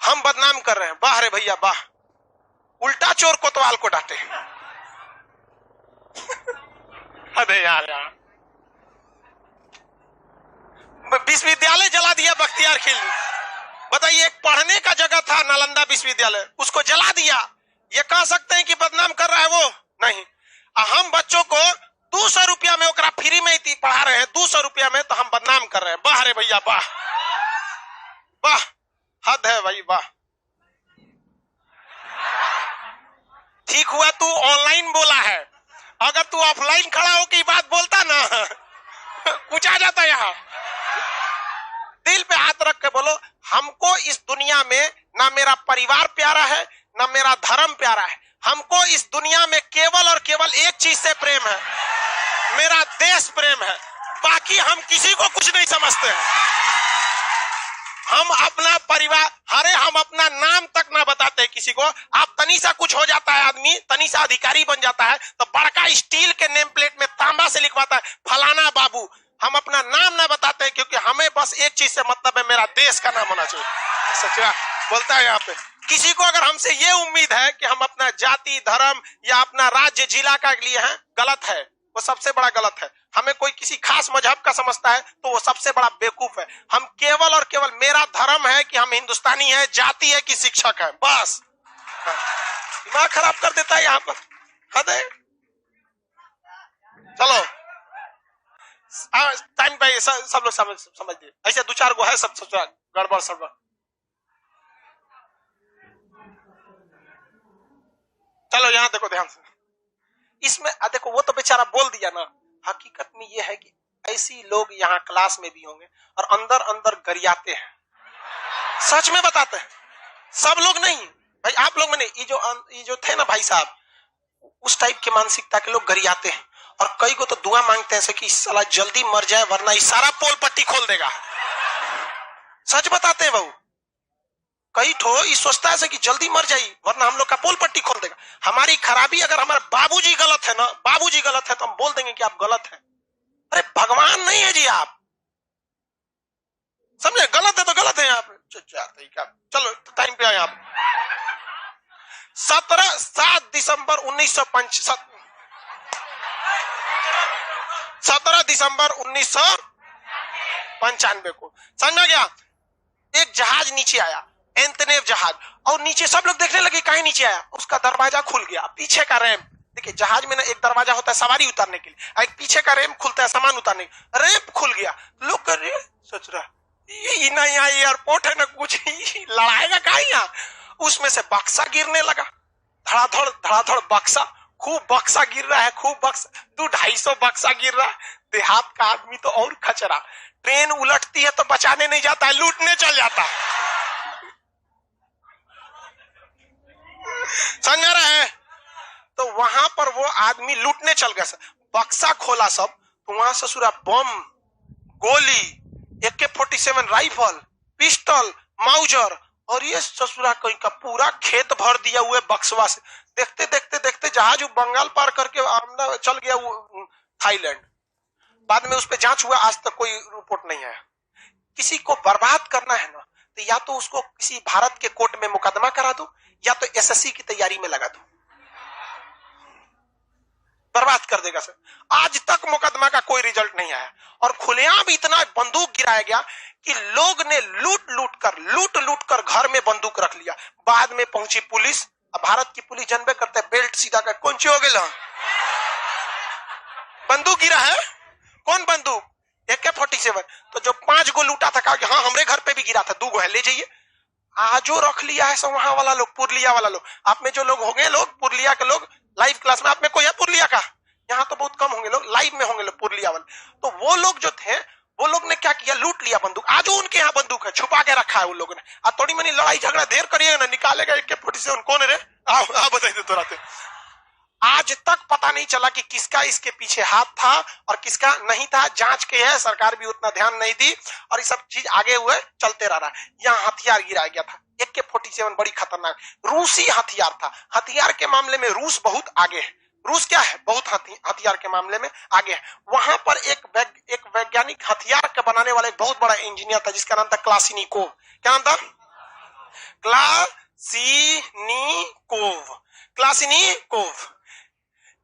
हम बदनाम कर रहे हैं, वाह रे भैया वाह, उल्टा चोर कोतवाल को डांटे। अरे यार विश्वविद्यालय जला दिया बख्तियार खिलजी। बताइए, एक पढ़ने का जगह था नालंदा विश्वविद्यालय, उसको जला दिया। ये कह सकते हैं कि बदनाम कर रहा है वो? नहीं। हम बच्चों को 200 रुपया में ओकरा फ्री में ही पढ़ा रहे हैं, 200 रुपया में, तो हम बदनाम कर रहे हैं। वाह रे भैया वाह वाह, हद है भाई वाह। ठीक हुआ तू ऑनलाइन बोला है, अगर तू ऑफलाइन खड़ा होकर बात बोलता ना, कुछ आ जाता। यहाँ दिल पे हाथ रख के बोलो, हमको इस दुनिया में ना मेरा परिवार प्यारा है, ना मेरा धर्म प्यारा है। हमको इस दुनिया में केवल और केवल एक चीज से प्रेम है, मेरा देश प्रेम है। बाकी हम किसी को कुछ नहीं समझते हैं। हम अपना परिवार, अरे हम अपना नाम तक ना बताते किसी को। आप तनीसा कुछ हो जाता है, आदमी तनीसा अधिकारी बन जाता है, तो बड़का स्टील के नेम प्लेट में तांबा से लिखवाता है फलाना बाबू। हम अपना नाम ना बताते क्योंकि हमें बस एक चीज से मतलब है, मेरा देश का नाम होना चाहिए। सच्चा बोलता है यहाँ पे। किसी को अगर हमसे ये उम्मीद है कि हम अपना जाति धर्म या अपना राज्य जिला का लिए हैं, गलत है। वो सबसे बड़ा गलत है। हमें कोई किसी खास मजहब का समझता है तो वो सबसे बड़ा बेवकूफ है। हम केवल और केवल मेरा धर्म है कि हम हिंदुस्तानी है, जाति है कि शिक्षक है, बस। दिमाग खराब कर देता है यहाँ पर, हद है। चलो टाइम पे सब लोग समझ दिए। ऐसे दो चार गो है सब गड़बड़ सड़बड़। चलो यहाँ देखो ध्यान से, इसमें देखो वो तो बेचारा बोल दिया ना। हकीकत में ये है कि ऐसी लोग यहाँ क्लास में भी होंगे और अंदर अंदर गरियाते हैं, सच में बताते हैं। सब लोग नहीं भाई, आप लोग में नहीं, ये जो थे ना भाई साहब, उस टाइप के मानसिकता के लोग गरियाते हैं। और कई को तो दुआ मांगते हैं कि साला जल्दी मर जाए वरना ये सारा पोल पट्टी खोल देगा। सच बताते हैं बहू, कई ठो ये सोचता है कि जल्दी मर जाए वरना हम लोग का पोल पट्टी खोल देगा। हमारी खराबी अगर हमारे बाबूजी गलत है ना, बाबूजी गलत है तो हम बोल देंगे कि आप गलत हैं। अरे भगवान नहीं है जी आप, समझे? गलत है तो गलत है आप। चलो टाइम पे आए आप। 7 दिसंबर 1995 को समझ में गया, एक जहाज नीचे आया, एंटनेव जहाज, और नीचे सब लोग देखने लगे काहे नीचे आया। उसका दरवाजा खुल गया, पीछे का रैंप। देखिए जहाज में ना एक दरवाजा होता है सवारी उतारने के लिए, एक पीछे का रैंप खुलता है सामान उतारने, रैंप खुल गया। लोग कर रहे सोच रहा ये ना यहाँ एयरपोर्ट है ना कुछ, लड़ाएगा कहा यहाँ। उसमें से बक्सा गिरने लगा, धड़ाधड़ बक्सा, खूब बक्सा गिर रहा है, खूब बक्सा, 200-250 बक्सा गिर रहा है। देहात का आदमी तो और खचरा, ट्रेन उलटती है तो बचाने नहीं जाता है, लूटने चल जाता है। समझ में रहा है? तो वहां पर वो आदमी लूटने चल गया। बक्सा खोला सब, तो वहां ससुरा बम, गोली, AK-47 राइफल, पिस्टल, माउजर, और ये ससुरा कहीं का पूरा खेत भर दिया हुए बक्सवा से। देखते देखते देखते जहाज बंगाल पार करके चल गया वो थाईलैंड। बाद में उस पर जांच हुआ, आज तक कोई रिपोर्ट नहीं आया। किसी को बर्बाद करना है ना तो या तो उसको किसी भारत के कोर्ट में मुकदमा करा दो या तो SSC की तैयारी में लगा दो, बर्बाद कर देगा सर। आज तक मुकदमा का कोई रिजल्ट नहीं आया और खुलेआम इतना बंदूक गिराया गया कि लोग ने लूट लूट कर घर में बंदूक रख लिया। बाद में पहुंची पुलिस, अब भारत की पुलिस जनबे करते बेल्ट सीधा कर कौन सी हो गया, बंदूक गिरा है, कौन बंदूक, AK-47। तो जो 5 गो लूटा था कहा कि हाँ हमरे घर पे भी गिरा था, 2 गो है ले जाइए। आजो रख लिया है सब वहां वाला लोग, पुरलिया वाला लोग। आप में जो लोग होंगे, लोग पुरलिया के लोग लाइव क्लास में, आप में कोई है पुरलिया का? यहाँ तो बहुत कम होंगे लोग, लाइव में होंगे लोग पुरलिया वाले। तो वो लोग जो थे, वो लोग ने क्या किया, लूट लिया बंदूक। आज उनके यहाँ बंदूक है, छुपा के रखा है उन लोगों ने। थोड़ी मनी लड़ाई झगड़ा देर करिएगा ना, निकालेगा AK-47। कौन है रे, आओ बताइए तो रात। आज तक पता नहीं चला कि किसका इसके पीछे हाथ था और किसका नहीं था। जांच के है, सरकार भी उतना ध्यान नहीं दी और ये सब चीज आगे हुए चलते रह रहा है। यहाँ हथियार गिराया गया था, AK-47 बड़ी खतरनाक रूसी हथियार था। हथियार के मामले में रूस बहुत आगे है। रूस क्या है, बहुत हथियार के मामले में आगे है। वहां पर एक वैज्ञानिक हथियार का बनाने वाला एक बहुत बड़ा इंजीनियर था जिसका नाम था क्लासिनिकोव। क्या नाम था? क्लासिनिकोव।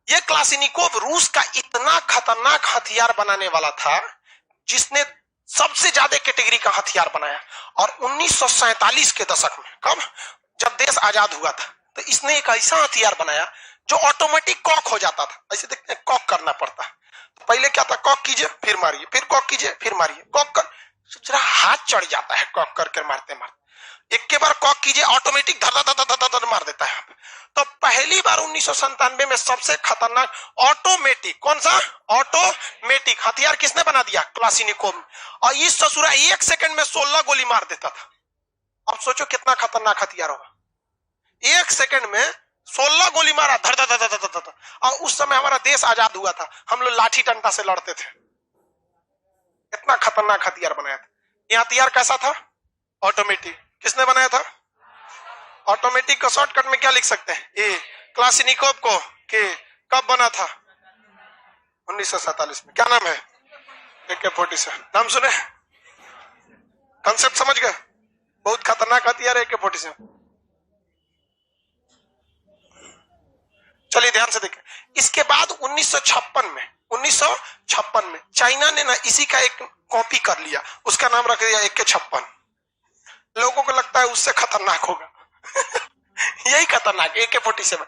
ये क्लासिनिकोव रूस का इतना खतरनाक हथियार बनाने वाला था जिसने सबसे ज्यादा कैटेगरी का हथियार बनाया। और 1947 के दशक में, कब, जब देश आजाद हुआ था, तो इसने एक ऐसा हथियार बनाया जो ऑटोमेटिक कॉक हो जाता था। ऐसे देखते हैं, कॉक करना पड़ता। तो पहले क्या था, कॉक कीजिए फिर मारिए, फिर कॉक कीजिए फिर मारिए, कॉक कर, जरा हाथ चढ़ जाता है कॉक करके मारते मारते। एक के बार कॉक कीजिए, ऑटोमेटिक धर मार देता है। तो पहली बार 1997 में सबसे खतरनाक ऑटोमेटिक, कौन सा ऑटोमेटिक हथियार किसने बना दिया? क्लासिनिकोव। और इस ससुरा 1 सेकंड में 16 गोली मार देता था। अब सोचो कितना खतरनाक हथियार होगा। 1 सेकंड में 16 गोली मारा, धर। और उस समय हमारा देश आजाद हुआ था, हम लोग लाठी डंडा से लड़ते थे। इतना खतरनाक हथियार बनाया था। ये हथियार कैसा था? ऑटोमेटिक। किसने बनाया था? ऑटोमेटिक का शॉर्टकट में क्या लिख सकते हैं? ए क्लासिनिकोव को के कब बना था? 1947 में। क्या नाम है? AK-47। नाम सुने, कंसेप्ट समझ गए? बहुत खतरनाक हथियार है AK-47। चलिए ध्यान से देखें। इसके बाद 1956 में 1956 में चाइना ने ना इसी का एक कॉपी कर लिया, उसका नाम रख दिया AK-56। लोगों को लगता है उससे खतरनाक होगा यही खतरनाक AK-47।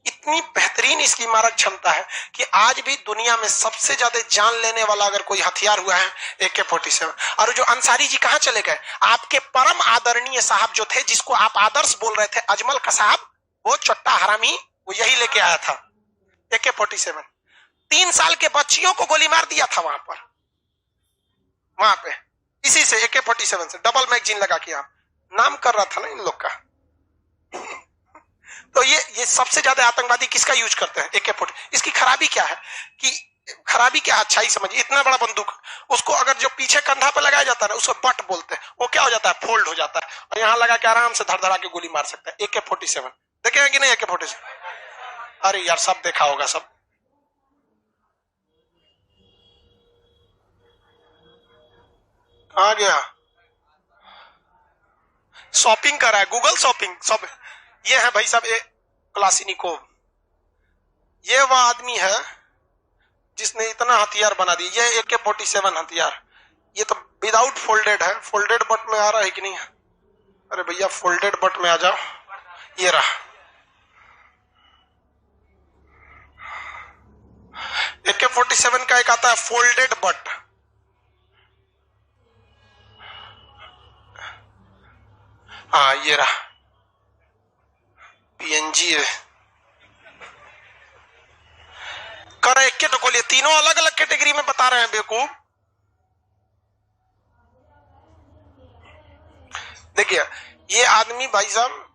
इतनी बेहतरीन इसकी मारक क्षमता है कि आज भी दुनिया में सबसे ज्यादा जान लेने वाला अगर कोई हथियार हुआ है AK-47। और जो अंसारी जी कहां चले गए, आपके परम आदरणीय साहब जो थे, जिसको आप आदर्श बोल रहे थे, अजमल का साहब, वो चट्टा हरामी, वो यही लेके आया था AK-47। 3 साल के बच्चियों को गोली मार दिया था वहां पे इसी से AK-47 से डबल मैगजीन लगा के आप नाम कर रहा था ना इन लोग का। तो ये सबसे ज्यादा आतंकवादी किसका यूज करते हैं, AK-40। इसकी खराबी क्या है कि खराबी क्या है, अच्छाई समझिए। इतना बड़ा बंदूक, उसको अगर जो पीछे कंधा पे लगाया जाता है ना, उसको बट बोलते हैं, वो क्या हो जाता है, फोल्ड हो जाता है, और यहां लगा के आराम से धड़धड़ा के गोली मार सकता है। AK-47 देखे हैं कि नहीं AK-47? अरे यार सब देखा होगा सब। आ गया शॉपिंग कर रहा है, गूगल शॉपिंग सब। ये है भाई साहब, ये क्लासिनिकोव। ये वह आदमी है जिसने इतना हथियार बना दिया। ये AK-47 हथियार, ये तो विदाउट फोल्डेड है। फोल्डेड बट में आ रहा है कि नहीं? अरे भैया फोल्डेड बट में आ जाओ, ये रहा AK-47 का। एक आता है फोल्डेड बट, हाँ ये रहा PNG है। कर एक के तो खोलिए, तीनों अलग अलग कैटेगरी में बता रहे हैं बेवकूफ। देखिए ये आदमी भाई साहब,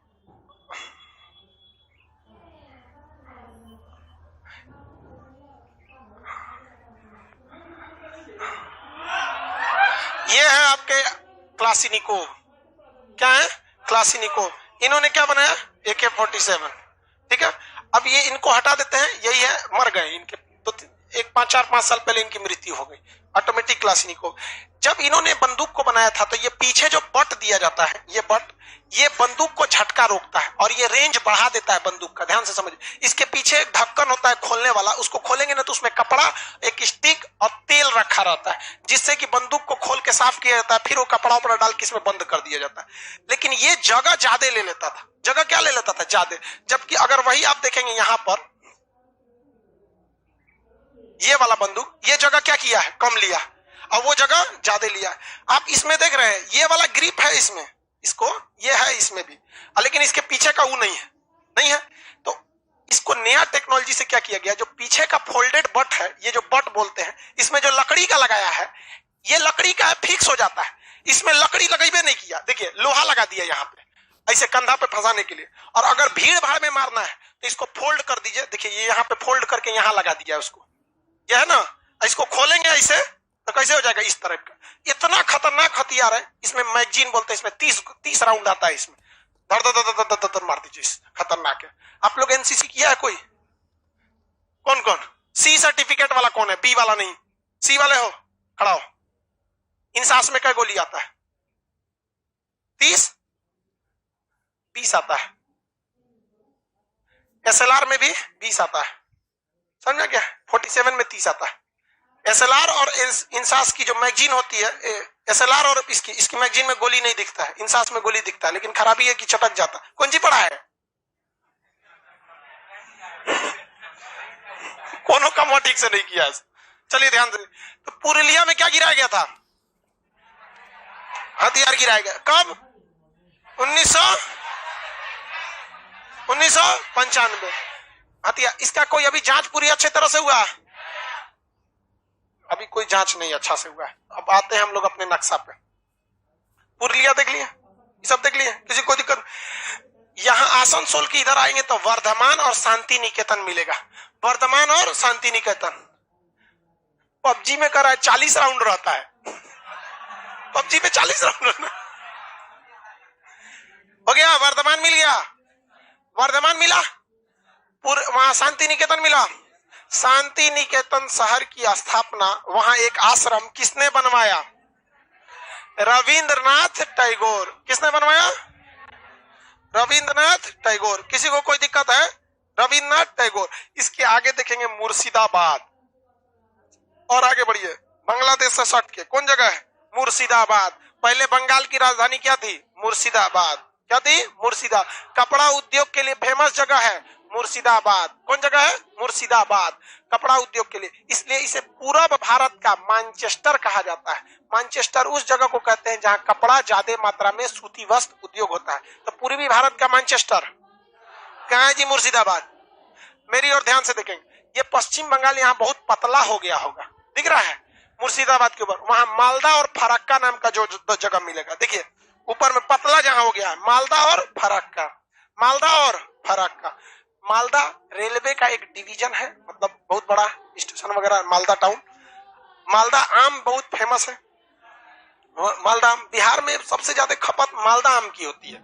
ये है आपके क्लासिनिकोव। क्या है? क्लासिनिकोव। इन्होंने क्या बनाया? AK-47। ठीक है, अब ये इनको हटा देते हैं, यही है, मर गए इनके तो 4-5 साल पहले इनकी मृत्यु हो गई। ऑटोमेटिक क्लासिनिकोव। जब इन्होंने बंदूक को बनाया था तो ये पीछे जो बट दिया जाता है, ये बट, ये बंदूक को झटका रोकता है और ये रेंज बढ़ा देता है बंदूक का। ध्यान से समझिए, इसके पीछे एक ढक्कन होता है खोलने वाला, उसको खोलेंगे ना तो उसमें कपड़ा, एक स्टिक और तेल रखा रहता है, जिससे कि बंदूक को खोल के साफ किया जाता है, फिर वो कपड़ा उपड़ा डाल के इसमें बंद कर दिया जाता है। लेकिन ये जगह ज्यादा ले लेता था। जगह क्या ले लेता था? ज्यादा। जबकि अगर वही आप देखेंगे यहां पर, ये वाला बंदूक, ये जगह क्या किया है? कम लिया, और वो जगह ज्यादा लिया। आप इसमें देख रहे हैं, ये वाला ग्रिप है इसमें, इसको ये है इसमें भी, लेकिन इसके पीछे का वो नहीं है, नहीं है। तो इसको नया टेक्नोलॉजी से क्या किया गया, जो पीछे का फोल्डेड बट है, ये जो बट बोलते हैं, इसमें जो लकड़ी का लगाया है, ये लकड़ी का है, फिक्स हो जाता है। इसमें लकड़ी लगाइबे नहीं किया, देखिए लोहा लगा दिया यहाँ पे, ऐसे कंधा पे फंसाने के लिए। और अगर भीड़ भाड़ में मारना है तो इसको फोल्ड कर दीजिए, देखिए ये यहाँ पे फोल्ड करके यहाँ लगा दिया उसको, यह है ना। इसको खोलेंगे ऐसे तो कैसे हो जाएगा? इस तरह का। इतना खतरनाक हथियार है। इसमें मैगजीन बोलते हैं, इसमें 30 राउंड आता है इसमें। धर धर धर धर धर मार दीजिए, खतरनाक है। आप लोग NCC किया है कोई? कौन कौन? C सर्टिफिकेट वाला कौन है? B वाला नहीं, C वाले हो, खड़ा हो। इन सांस में क्या गोली आता है? 30 आता है। SLR में भी 20 आता है, समझा क्या? 47 में 30 आता है। SLR और इंसास की जो मैगजीन होती है, SLR और इसकी मैगजीन में गोली नहीं दिखता है, इंसास में गोली दिखता है, लेकिन खराबी है कि चटक जाता है। कौन सी पढ़ा है? कोनो काम ठीक से नहीं किया। चलिए ध्यान से। तो पुरुलिया में क्या गिराया गया था? हथियार गिराया गया। कब? 1995। हथियार, इसका कोई अभी जांच पूरी अच्छे तरह से हुआ? अभी कोई जांच नहीं अच्छा से हुआ है। अब आते हैं हम लोग अपने नक्शा पे। पुरुलिया देख लिए, सब देख लिए, किसी को दिक्कत? यहाँ आसनसोल की इधर आएंगे तो वर्धमान और शांति निकेतन मिलेगा। वर्धमान और शांति निकेतन। PUBG में करा है 40 राउंड रहता है। PUBG में 40 राउंड हो गया। वर्धमान मिल गया, वर्धमान मिला, वहां शांति निकेतन मिला। शांति निकेतन शहर की स्थापना, वहां एक आश्रम किसने बनवाया? रविंद्रनाथ टैगोर। किसने बनवाया? रविंद्रनाथ टैगोर। किसी को कोई दिक्कत है? रविंद्रनाथ टैगोर। इसके आगे देखेंगे मुर्शिदाबाद। और आगे बढ़िए, बांग्लादेश से सट के कौन जगह है? मुर्शिदाबाद। पहले बंगाल की राजधानी क्या थी? मुर्शिदाबाद। क्या थी? मुर्शिदा। कपड़ा उद्योग के लिए फेमस जगह है मुर्शिदाबाद। कौन जगह है? मुर्शिदाबाद, कपड़ा उद्योग के लिए। इसलिए इसे पूरब भारत का मैनचेस्टर कहा जाता है। मैनचेस्टर उस जगह को कहते हैं जहां कपड़ा ज्यादा मात्रा में सूती वस्त्र उद्योग होता है। तो पूर्वी भारत का मैनचेस्टर कहाँ है जी? मुर्शिदाबाद। मेरी ओर ध्यान से देखेंगे, ये पश्चिम बंगाल यहाँ बहुत पतला हो गया होगा, दिख रहा है मुर्शिदाबाद के ऊपर। वहां मालदा और फरक्का नाम का जो जगह मिलेगा, देखिए ऊपर में पतला जहां हो गया है, मालदा और फरक्का। मालदा और फरक्का। मालदा रेलवे का एक डिवीजन है, मतलब बहुत बड़ा स्टेशन वगैरह मालदा टाउन। मालदा आम बहुत फेमस है। मालदा आम बिहार में सबसे ज्यादा खपत मालदा आम की होती है,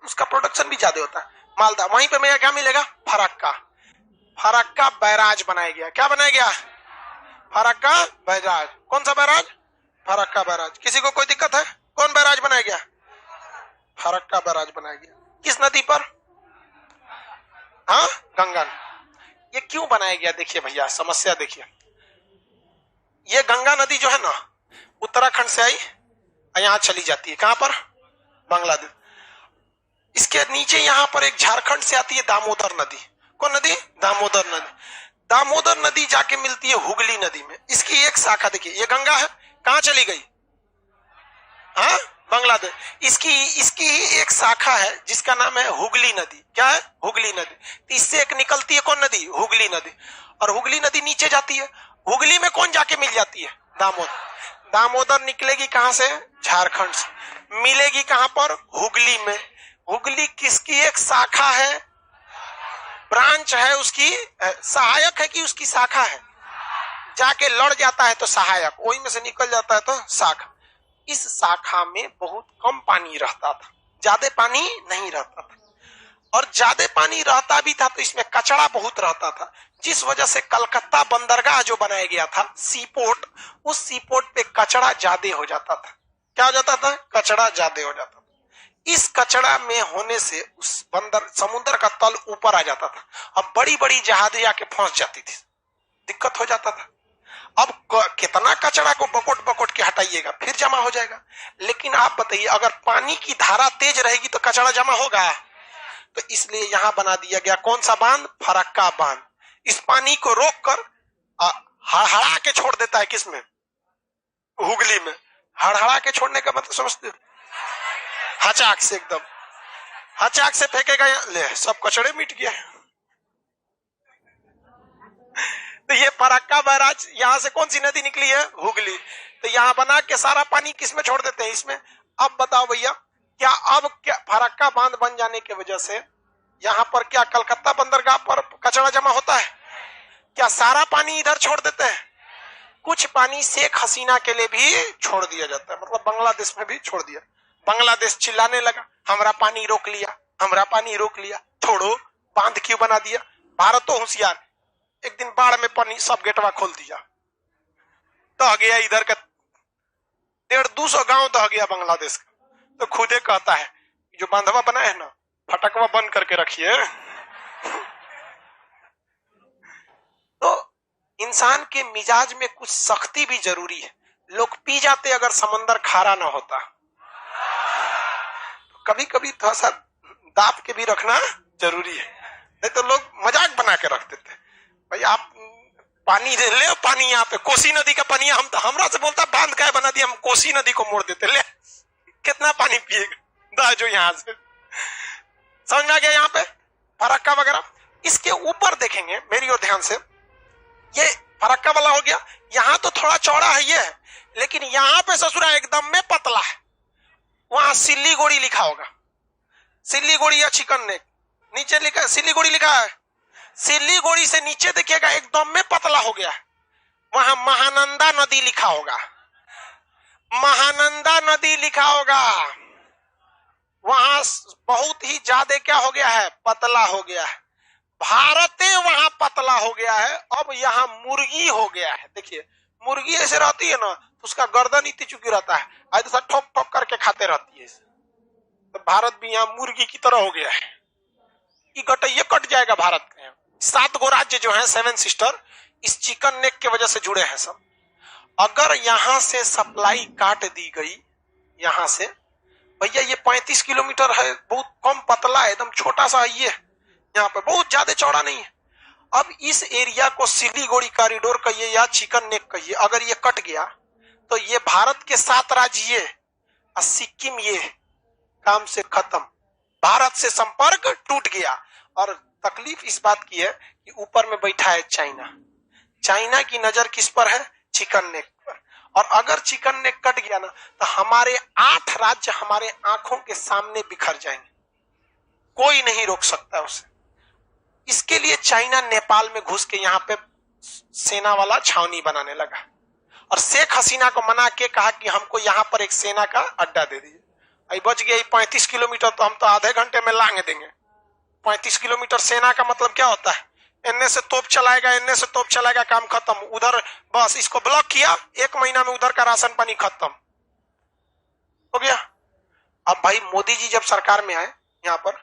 उसका प्रोडक्शन भी ज्यादा होता है मालदा। वहीं पे मेरा क्या मिलेगा? फरक्का। फरक्का बैराज बनाया गया। क्या बनाया गया? फरक्का बैराज। कौन सा बैराज? फरक्का बैराज। किसी को कोई दिक्कत है? कौन बैराज बनाया गया? फरक्का बैराज बनाया गया। किस नदी पर? हाँ, गंगा। ये क्यों बनाया गया? देखिए भैया, समस्या देखिए। ये गंगा नदी जो है ना, उत्तराखंड से आई और यहाँ चली जाती है। कहां पर? बांग्लादेश। इसके नीचे यहाँ पर एक झारखंड से आती है दामोदर नदी। कौन नदी? दामोदर नदी। दामोदर नदी जाके मिलती है हुगली नदी में। इसकी एक शाखा देखिए, ये गंगा है, कहां चली गई? हाँ, बांग्लादेश। इसकी ही एक शाखा है जिसका नाम है हुगली नदी। क्या है? हुगली नदी। इससे एक निकलती है कौन नदी? हुगली नदी। और हुगली नदी नीचे जाती है। हुगली में कौन जाके मिल जाती है? दामोदर। दामोदर निकलेगी कहां से? झारखंड से। मिलेगी कहां पर? हुगली में। हुगली किसकी एक शाखा है? ब्रांच है उसकी, सहायक है कि उसकी शाखा है? जाके लड़ जाता है तो सहायक, वही में से निकल जाता है तो शाखा। इस शाखा में बहुत कम पानी रहता था, ज्यादा पानी नहीं रहता था। और ज्यादा पानी रहता भी था तो इसमें कचरा बहुत रहता था, जिस वजह से कलकत्ता बंदरगाह जो बनाया गया था, सीपोर्ट, उस सीपोर्ट पे कचरा ज्यादा हो जाता था। क्या हो जाता था? कचरा ज्यादा हो जाता था। इस कचरा में होने से उस बंदर समुद्र का तल ऊपर आ जाता था। अब बड़ी बड़ी जहाजें आके फंस जाती थी, दिक्कत हो जाता था। अब कितना कचरा को बकोट बकोट के हटाइएगा, फिर जमा हो जाएगा। लेकिन आप बताइए, अगर पानी की धारा तेज रहेगी तो कचरा जमा होगा? तो इसलिए यहां बना दिया गया कौन सा बांध? फरक्का बांध। इस पानी को रोक कर हड़हड़ा के छोड़ देता है। किसमें? हुगली में। हड़हड़ा के छोड़ने का मतलब समझते हो? हचाक से, एकदम हचाक से फेंकेगा, ले सब कचड़े मिट गया। तो ये फरक्का बैराज, यहां से कौन सी नदी निकली है? हुगली। तो यहां बना के सारा पानी किसमें छोड़ देते हैं? इसमें। अब बताओ भैया, क्या अब क्या फरक्का बांध बन जाने की वजह से यहां पर क्या कलकत्ता बंदरगाह पर कचरा जमा होता है? क्या सारा पानी इधर छोड़ देते हैं? कुछ पानी शेख हसीना के लिए भी छोड़ दिया जाता है, मतलब बांग्लादेश में भी छोड़ दिया। बांग्लादेश चिल्लाने लगा, हमारा पानी रोक लिया, हमारा पानी रोक लिया, छोड़ो, बांध क्यों बना दिया? भारत तो होशियार, एक दिन बाढ़ में पानी सब गेटवा खोल दिया, दह गया इधर का 150-200 गांव दह गया बांग्लादेश का। तो खुदे कहता है जो बांधवा बना है ना, फटकवा बंद करके रखिए। तो इंसान के मिजाज में कुछ सख्ती भी जरूरी है। लोग पी जाते अगर समंदर खारा ना होता। तो कभी कभी थोड़ा सा दाब के भी रखना जरूरी है, नहीं तो लोग मजाक बना के रख देते। भाई आप पानी ले, पानी यहाँ पे कोसी नदी का पानी, हम हमरा से बोलता बांध का बना दिया, हम कोसी नदी को मोड़ देते, ले कितना पानी पिएगा जो यहाँ से। समझ में आ गया? यहाँ पे फरक्का वगैरह। इसके ऊपर देखेंगे मेरी ओर ध्यान से, ये फरक्का वाला हो गया। यहाँ तो थोड़ा चौड़ा है ये, लेकिन यहाँ पे ससुरा एकदम में पतला है। वहां सिल्लीगुड़ी लिखा होगा, सिल्लीगुड़ी या चिकन नेक, नीचे लिखा सिल्लीगुड़ी लिखा है। सिल्लीगुड़ी से नीचे देखिएगा एकदम में पतला हो गया। वहां महानंदा नदी लिखा होगा, महानंदा नदी लिखा होगा। वहां बहुत ही ज्यादा क्या हो गया है? पतला हो गया है। भारत वहां पतला हो गया है। अब यहाँ मुर्गी हो गया है। देखिए मुर्गी ऐसे रहती है ना, तो उसका गर्दन इतनी चुकी रहता है, ऐसा ठोक ठोक करके खाते रहती है। तो भारत भी यहाँ मुर्गी की तरह हो गया है। ये कट जाएगा भारत का। 7 गो राज्य जो है 7 सिस्टर, इस चिकन नेक के वजह से जुड़े हैं सब। अगर यहां से सप्लाई काट दी गई, यहां से भैया ये 35 किलोमीटर है, बहुत कम पतला है, एकदम छोटा सा ये यहाँ पे, बहुत ज्यादा चौड़ा नहीं है। अब इस एरिया को सिलीगुड़ी कॉरिडोर कहिए या चिकन नेक कहिए, अगर ये कट गया तो ये भारत के 7 राज्य ये और सिक्किम ये काम से खत्म, भारत से संपर्क टूट गया। और तकलीफ इस बात की है कि ऊपर में बैठा है चाइना। चाइना की नजर किस पर है? चिकन नेक पर। और अगर चिकन नेक कट गया ना तो हमारे 8 राज्य हमारे आंखों के सामने बिखर जाएंगे, कोई नहीं रोक सकता उसे। इसके लिए चाइना नेपाल में घुस के यहाँ पे सेना वाला छावनी बनाने लगा और शेख हसीना को मना के कहा कि हमको यहाँ पर एक सेना का अड्डा दे दीजिए। आई बच गया 35 किलोमीटर, तो हम तो आधे घंटे में लांग देंगे। 35 किलोमीटर सेना का मतलब क्या होता है? इनने से तोप चलाएगा, इनने से तोप चलाएगा, काम खत्म। उधर बस इसको ब्लॉक किया, 1 महीना में उधर का राशन पानी खत्म हो गया। अब भाई मोदी जी जब सरकार में आए यहाँ पर,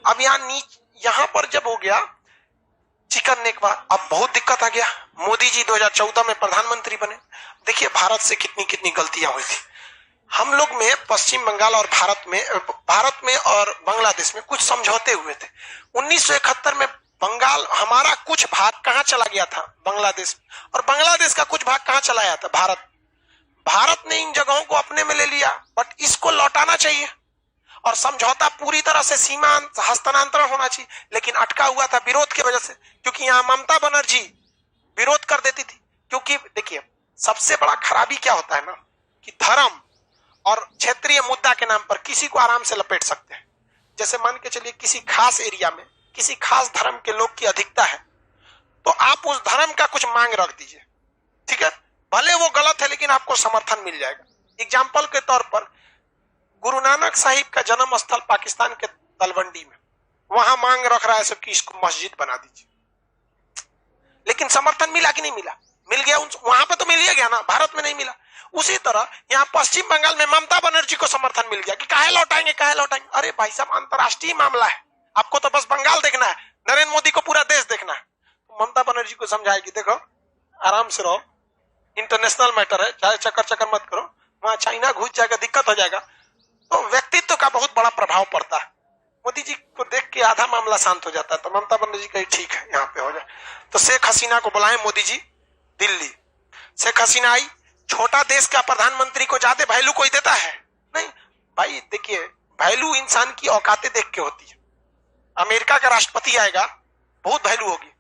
अब यहाँ पर जब हो गया चिकन नेक, अब बहुत दिक्कत आ गया। मोदी जी 2014 में प्रधानमंत्री बने। देखिए भारत से कितनी कितनी गलतियां हुई थी। हम लोग में पश्चिम बंगाल और भारत में और बांग्लादेश में कुछ समझौते हुए थे। 1971 में बंगाल हमारा कुछ भाग कहां चला गया था? बांग्लादेश, और बांग्लादेश का कुछ भाग कहां चला गया था? भारत ने इन जगहों को अपने में ले लिया, बट इसको लौटाना चाहिए और समझौता पूरी तरह से सीमा हस्तांतरण होना चाहिए, लेकिन अटका हुआ था विरोध की वजह से, क्योंकि यहाँ ममता बनर्जी विरोध कर देती थी। क्योंकि देखिए सबसे बड़ा खराबी क्या होता है ना, कि धर्म और क्षेत्रीय मुद्दा के नाम पर किसी को आराम से लपेट सकते हैं। जैसे मान के चलिए किसी खास एरिया में किसी खास धर्म के लोग की अधिकता है, तो आप उस धर्म का कुछ मांग रख दीजिए, ठीक है, भले वो गलत है लेकिन आपको समर्थन मिल जाएगा। एग्जाम्पल के तौर पर गुरु नानक साहिब का जन्म स्थल पाकिस्तान के तलवंडी में, वहां मांग रख रहा है सब कि इसको मस्जिद बना दीजिए, लेकिन समर्थन मिला कि नहीं मिला? मिल गया, वहां पे तो मिल गया ना, भारत में नहीं मिला। उसी तरह यहाँ पश्चिम बंगाल में ममता बनर्जी को समर्थन मिल गया कि काहे लौटाएंगे काहे लौटाएंगे। अरे भाई साहब अंतरराष्ट्रीय मामला है, आपको तो बस बंगाल देखना है, नरेंद्र मोदी को पूरा देश देखना है। तो ममता बनर्जी को समझाएगी देखो आराम से रहो, इंटरनेशनल मैटर है, चाहे चक्कर मत करो, वहां चाइना घुस जाएगा, दिक्कत हो जाएगा। तो व्यक्तित्व का बहुत बड़ा प्रभाव पड़ता है। मोदी जी को देख के आधा मामला शांत हो जाता है, तो ममता बनर्जी कही ठीक है यहाँ पे हो जाए। तो शेख हसीना को बुलाए मोदी जी दिल्ली। शेख हसीना आई। छोटा देश का प्रधानमंत्री को ज्यादा वैल्यू कोई देता है नहीं भाई। देखिए वैल्यू इंसान की औकातें देख के होती है। अमेरिका का राष्ट्रपति आएगा बहुत वैल्यू होगी,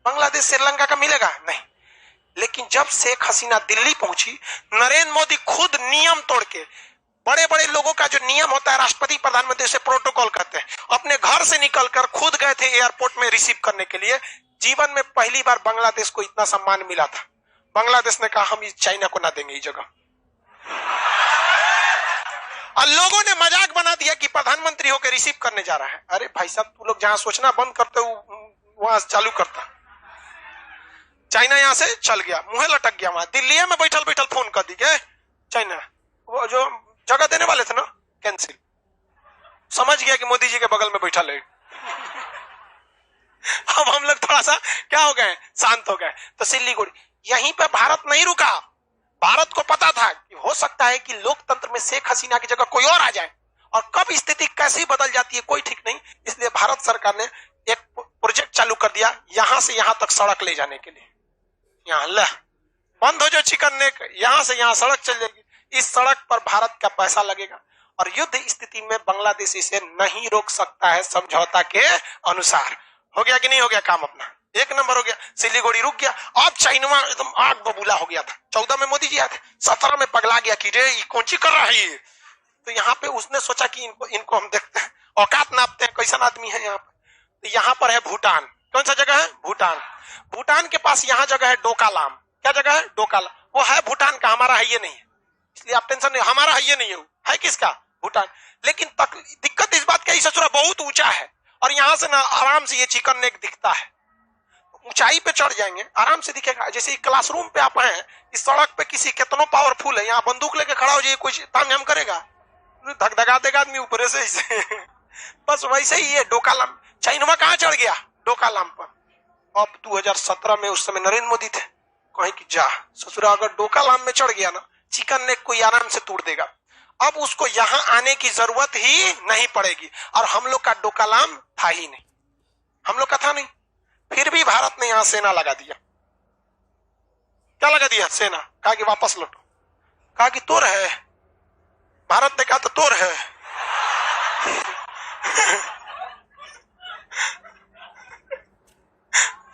बांग्लादेश श्रीलंका का मिलेगा नहीं। लेकिन जब शेख हसीना दिल्ली पहुंची, नरेंद्र मोदी खुद नियम तोड़ के, बड़े बड़े लोगों का जो नियम होता है राष्ट्रपति प्रधानमंत्री से प्रोटोकॉल कहते हैं, अपने घर से निकलकर खुद गए थे एयरपोर्ट में रिसीव करने के लिए। जीवन में पहली बार बांग्लादेश को इतना सम्मान मिला था। बांग्लादेश ने कहा हम इस चाइना को ना देंगे इस जगह। और लोगों ने मजाक बना दिया कि प्रधानमंत्री होकर रिसीव करने जा रहा है। अरे भाई साहब तू लोग जहां सोचना बंद करते हो वहां चालू करता। चाइना यहां से चल गया, मुंह लटक गया, वहां दिल्ली में बैठल बैठल फोन कर दी गए चाइना, वो जो जगह देने वाले थे ना कैंसिल। समझ गया कि मोदी जी के बगल में बैठा ले। अब हम लोग थोड़ा सा क्या हो गए, शांत हो गए। तो सिलीगुड़ी, यहीं पे भारत नहीं रुका। भारत को पता था कि हो सकता है कि लोकतंत्र में शेख हसीना की जगह कोई और आ जाए, और कब स्थिति कैसी बदल जाती है कोई ठीक नहीं। इसलिए भारत सरकार ने एक प्रोजेक्ट चालू कर दिया, यहां से यहां तक सड़क ले जाने के लिए। यहाँ ला बंद हो जो चिकन नेक, यहां से यहां सड़क चल जाएगी। इस सड़क पर भारत का पैसा लगेगा, और युद्ध स्थिति में बांग्लादेश इसे नहीं रोक सकता है समझौता के अनुसार। हो गया कि नहीं हो गया काम अपना? एक नंबर हो गया। सिलीगुड़ी रुक गया। अब चाइना एकदम आग बबूला हो गया था। 14 में मोदी जी आए थे, 17 में पगला गया कि रे कौन सी कर रहा है ये। तो यहाँ पे उसने सोचा कि इनको हम देखते हैं, औकात नापते हैं कैसा आदमी है यहाँ पे। तो यहाँ पर है भूटान। कौन सा जगह है? भूटान। भूटान के पास यहाँ जगह है डोकालाम। क्या जगह है? डोकालाम। वो है भूटान का, हमारा है ये नहीं है, इसलिए आप टेंशन नहीं, हमारा है ये नहीं है किसका? भूटान। लेकिन दिक्कत इस बात का, ससुरा बहुत ऊंचा है, और यहां से ना आराम से ये चिकन नेक दिखता है। ऊंचाई पे चढ़ जाएंगे आराम से दिखेगा। जैसे क्लासरूम पे आप हैं, इस सड़क पे किसी कितना पावरफुल है, यहाँ बंदूक लेके खड़ा हो जाइए, कोई ताम झाम करेगा, धक धका देगा आदमी ऊपर से। बस वैसे ही ये डोकालाम, चाइनवा कहाँ चढ़ गया? डोकालाम पर। अब 2017 में उस समय नरेंद्र मोदी थे, कहीं कि जा ससुरा अगर डोकालाम में चढ़ गया ना, चिकन नेक कोई आराम से तोड़ देगा। अब उसको यहां आने की जरूरत ही नहीं पड़ेगी। और हम लोग का डोकालाम था ही नहीं, हम लोग का था नहीं, फिर भी भारत ने यहां सेना लगा दिया। क्या लगा दिया? सेना। कहा कि वापस लौटो, कहा कि तोर है। भारत ने कहा तो तोर है।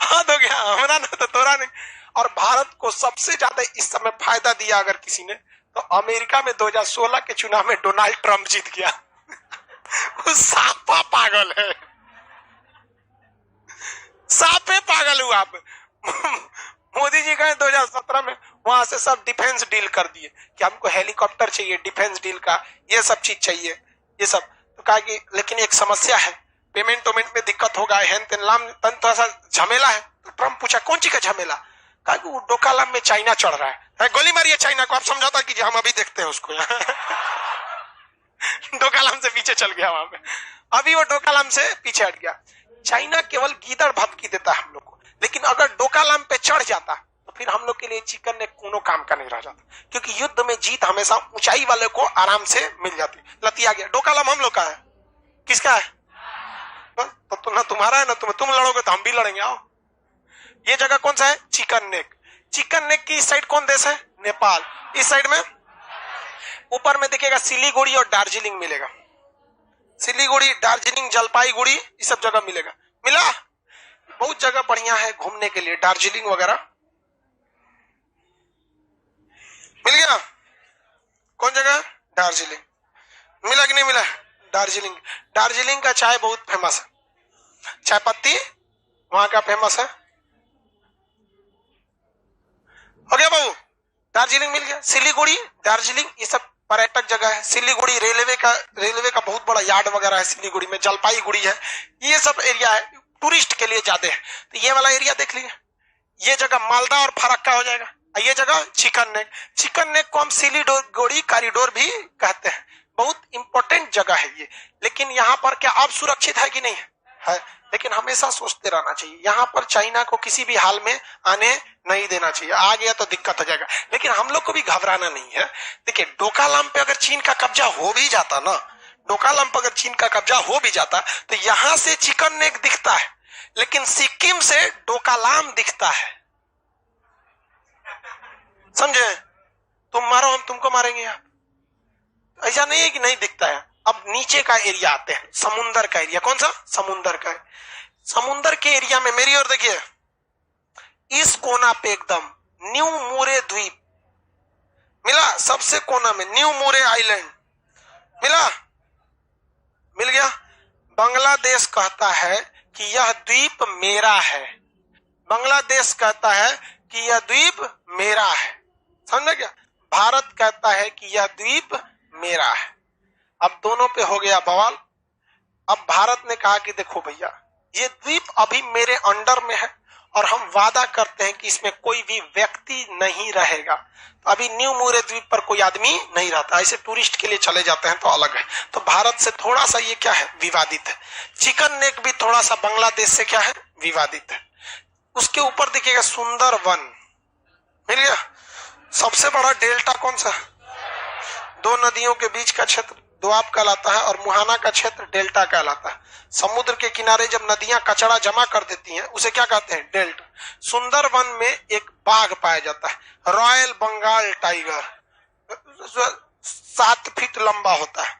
हाथ हो गया, हमारा ना तो तोरा नहीं। और भारत को सबसे ज्यादा इस समय फायदा दिया अगर किसी ने, तो अमेरिका में 2016 के चुनाव में डोनाल्ड ट्रंप जीत गया। वो सापा पागल है, सापे पागल हुआ। आप मोदी जी गए 2017 में, वहां से सब डिफेंस डील कर दिए कि हमको हेलीकॉप्टर चाहिए, डिफेंस डील का ये सब चीज चाहिए, ये सब। तो कहा कि लेकिन एक समस्या है, पेमेंट वेमेंट में दिक्कत होगा, हेन तेन लाम तन थोड़ा सा झमेला है। तो ट्रंप पूछा कौन सी का झमेला? कहा कि वो डोकालाम में चाइना चढ़ रहा है, गोली मारिए चाइना को। आप समझौता कीजिए, हम अभी देखते हैं उसको। डोकालाम से पीछे चल गया वहां पे, अभी वो डोकालाम से पीछे हट गया। चाइना केवल गीदड़ भभकी देता है हम लोग को, लेकिन अगर डोकालाम पे चढ़ जाता तो फिर हम लोग के लिए चिकन ने कोनो काम का नहीं रह जाता, क्योंकि युद्ध में जीत हमेशा ऊंचाई वाले को आराम से मिल जाती। लतिया गया, डोकालाम हम लोग का है, किसका है? तो ना तुम्हारा है ना तुम लड़ोगे तो हम भी लड़ेंगे। आओ, ये जगह कौन सा है? Chicken neck. चिकन नेक की इस साइड कौन देश है? नेपाल। इस साइड में ऊपर में देखिएगा सिलीगुड़ी और दार्जिलिंग मिलेगा, सिलीगुड़ी, दार्जिलिंग, जलपाईगुड़ी, ये सब जगह मिलेगा। मिला? बहुत जगह बढ़िया है घूमने के लिए, दार्जिलिंग वगैरह मिल गया। कौन जगह? दार्जिलिंग। मिला कि नहीं मिला? दार्जिलिंग। दार्जिलिंग का चाय बहुत फेमस है, चाय पत्ती वहां का फेमस है। हो गया बाबू, दार्जिलिंग मिल गया। सिलीगुड़ी, दार्जिलिंग, ये सब पर्यटक जगह है। सिलीगुड़ी रेलवे का बहुत बड़ा यार्ड वगैरह है सिलीगुड़ी में। जलपाईगुड़ी है, ये सब एरिया है टूरिस्ट के लिए ज्यादा है। तो ये वाला एरिया देख लीजिए, ये जगह मालदा और फरक्का हो जाएगा। ये जगह चिकन नेक। चिकन नेक को हम सिलीगुड़ी कॉरिडोर भी कहते हैं, बहुत इंपॉर्टेंट जगह है ये। लेकिन यहाँ पर क्या अब सुरक्षित है कि नहीं है? लेकिन हमेशा सोचते रहना चाहिए, यहाँ पर चाइना को किसी भी हाल में आने नहीं देना चाहिए। आ गया तो दिक्कत हो जाएगा, लेकिन हम लोग को भी घबराना नहीं है। देखिए, डोकालाम पे अगर चीन का कब्जा हो भी जाता ना, डोकालाम पे अगर चीन का कब्जा हो भी जाता तो यहां से चिकन नेक दिखता है, लेकिन सिक्किम से डोकालाम दिखता है। समझे? तुम मारो हम तुमको मारेंगे। ऐसा नहीं है कि नहीं दिखता है। अब नीचे का एरिया आते हैं, समुंदर का एरिया। कौन सा? समुंदर का। समुंदर के एरिया में मेरी ओर देखिए, इस कोना पे एकदम न्यू मोरे द्वीप मिला, सबसे कोना में न्यू मोरे आइलैंड मिला, मिल गया। बांग्लादेश कहता है कि यह द्वीप मेरा है, बांग्लादेश कहता है कि यह द्वीप मेरा है। समझ गया? भारत कहता है कि यह द्वीप मेरा है। अब दोनों पे हो गया बवाल। अब भारत ने कहा कि देखो भैया, ये द्वीप अभी मेरे अंडर में है और हम वादा करते हैं कि इसमें कोई भी व्यक्ति नहीं रहेगा। तो अभी न्यू मोरे द्वीप पर कोई आदमी नहीं रहता, ऐसे टूरिस्ट के लिए चले जाते हैं तो अलग है। तो भारत से थोड़ा सा ये क्या है? विवादित है। चिकन नेक भी थोड़ा सा बांग्लादेश से क्या है? विवादित है। उसके ऊपर देखिएगा सुंदर वन मिल गया। सबसे बड़ा डेल्टा कौन सा? दो नदियों के बीच का क्षेत्र दोआब कहलाता है और मुहाना का क्षेत्र डेल्टा कहलाता है। समुद्र के किनारे जब नदियां कचरा जमा कर देती हैं उसे क्या कहते हैं? डेल्टा। सुंदरवन में एक बाघ पाया जाता है, रॉयल बंगाल टाइगर, 7 फीट लंबा होता है,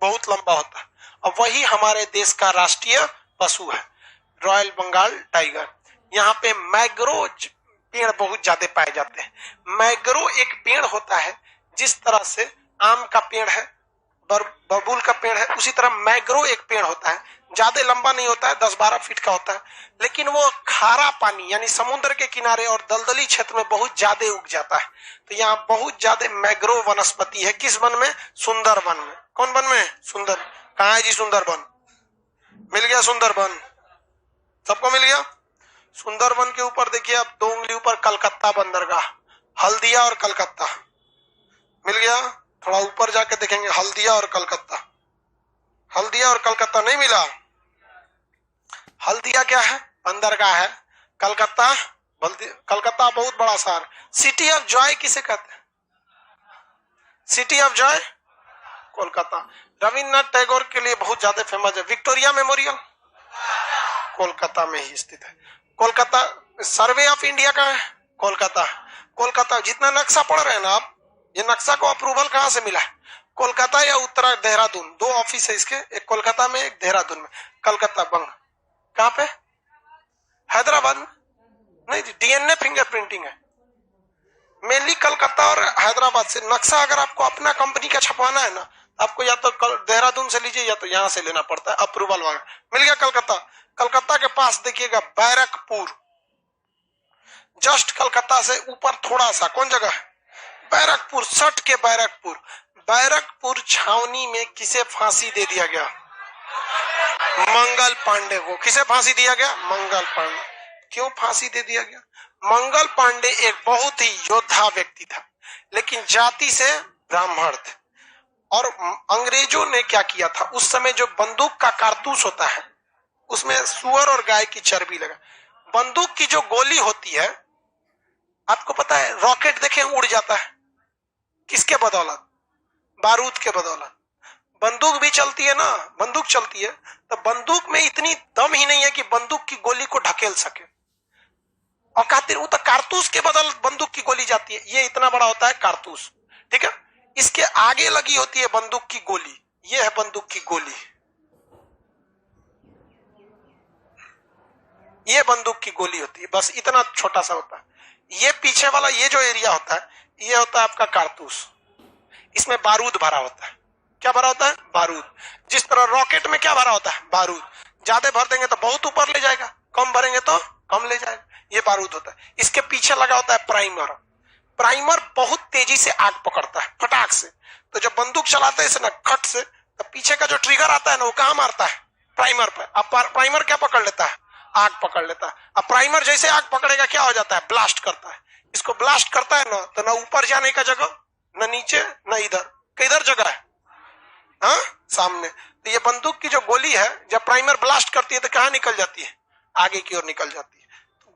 बहुत लंबा होता है, और वही हमारे देश का राष्ट्रीय पशु है, रॉयल बंगाल टाइगर। यहाँ पे मैग्रो पेड़ बहुत ज्यादा पाए जाते हैं। मैग्रो एक पेड़ होता है, जिस तरह से आम का पेड़ है, बबूल का पेड़ है, उसी तरह मैग्रो एक पेड़ होता है। ज्यादा लंबा नहीं होता है, 10-12 फीट का होता है, लेकिन वो खारा पानी यानी समुद्र के किनारे और दलदली क्षेत्र में बहुत ज्यादा उग जाता है। तो यहाँ बहुत ज्यादा मैग्रो वनस्पति है। किस वन में? सुंदरवन में। कौन वन में? सुंदर। कहाँ है जी सुंदरवन? मिल गया सुंदरवन, सबको मिल गया। सुंदरवन के ऊपर देखिए, अब 2 उंगली ऊपर कलकत्ता बंदरगाह, हल्दिया और कलकत्ता मिल गया। थोड़ा ऊपर जाके देखेंगे हल्दिया और कलकत्ता, हल्दिया और कलकत्ता नहीं मिला। हल्दिया क्या है? बंदरगाह है। कलकत्ता, कलकत्ता बहुत बड़ा शहर। सिटी ऑफ जॉय किसे कहते हैं? City of Joy Kolkata. Rabindranath Tagore के लिए बहुत ज्यादा फेमस है विक्टोरिया मेमोरियल, कोलकाता में ही स्थित है। कोलकाता। सर्वे ऑफ इंडिया का है कोलकाता। कोलकाता जितना नक्शा पढ़ रहे हैं ना आप, ये नक्शा को अप्रूवल कहां से मिला है? कोलकाता या उत्तरा देहरादून, दो ऑफिस है इसके, एक कोलकाता में एक देहरादून में। कलकत्ता बंग कहां पे? हैदराबाद में। नहीं जी, डीएनए फिंगरप्रिंटिंग है मेनली कलकत्ता और हैदराबाद से। नक्शा अगर आपको अपना कंपनी का छपवाना है ना, आपको या तो देहरादून से लीजिए या तो यहां से लेना पड़ता है अप्रूवल वगैरह। मिल गया कलकत्ता। कलकत्ता के पास देखिएगा बैरकपुर, जस्ट कलकत्ता से ऊपर थोड़ा सा कौन जगह है? बैरकपुर, सट के बैरकपुर। बैरकपुर छावनी में किसे फांसी दे दिया गया? मंगल पांडे को। किसे फांसी दिया गया? मंगल पांडे। क्यों फांसी दे दिया गया? मंगल पांडे एक बहुत ही योद्धा व्यक्ति था, लेकिन जाति से ब्राह्मण थे। और अंग्रेजों ने क्या किया था, उस समय जो बंदूक का कारतूस होता है उसमें सुअर और गाय की चर्बी लगा। बंदूक की जो गोली होती है, आपको पता है रॉकेट देखे उड़ जाता है, किसके बदौलत? बारूद के बदौलत। बंदूक भी चलती है ना, बंदूक चलती है तो बंदूक में इतनी दम ही नहीं है कि बंदूक की गोली को ढकेल सके, और खातिर वो तो कारतूस के बदौलत बंदूक की गोली जाती है। ये इतना बड़ा होता है कारतूस, ठीक है। इसके आगे लगी होती है बंदूक की गोली, ये है बंदूक की गोली, ये बंदूक की गोली होती है, बस इतना छोटा सा होता है। ये पीछे वाला ये जो एरिया होता है, ये होता है आपका कारतूस, इसमें बारूद भरा होता है। क्या भरा होता है? बारूद। जिस तरह रॉकेट में क्या भरा होता है? बारूद। ज्यादा भर देंगे तो बहुत ऊपर ले जाएगा, कम भरेंगे तो कम ले जाएगा, ये बारूद होता है। इसके पीछे लगा होता है प्राइमर। प्राइमर बहुत तेजी से आग पकड़ता है, फटाक से। तो जब बंदूक चलाते हैं इसे ना खट से, तो पीछे का जो ट्रिगर आता है ना, वो कहां मारता है? प्राइमर पर। अब प्राइमर क्या पकड़ लेता है? आग पकड़ लेता है। अब प्राइमर जैसे आग पकड़ेगा क्या हो जाता है? ब्लास्ट करता है। इसको ब्लास्ट करता है ना, तो ना ऊपर जाने का जगह, न नीचे, न इधर। किधर जगह है? हाँ, सामने। तो ये बंदूक की जो गोली है, जब प्राइमर ब्लास्ट करती है तो कहां निकल जाती है? आगे की ओर निकल जाती है।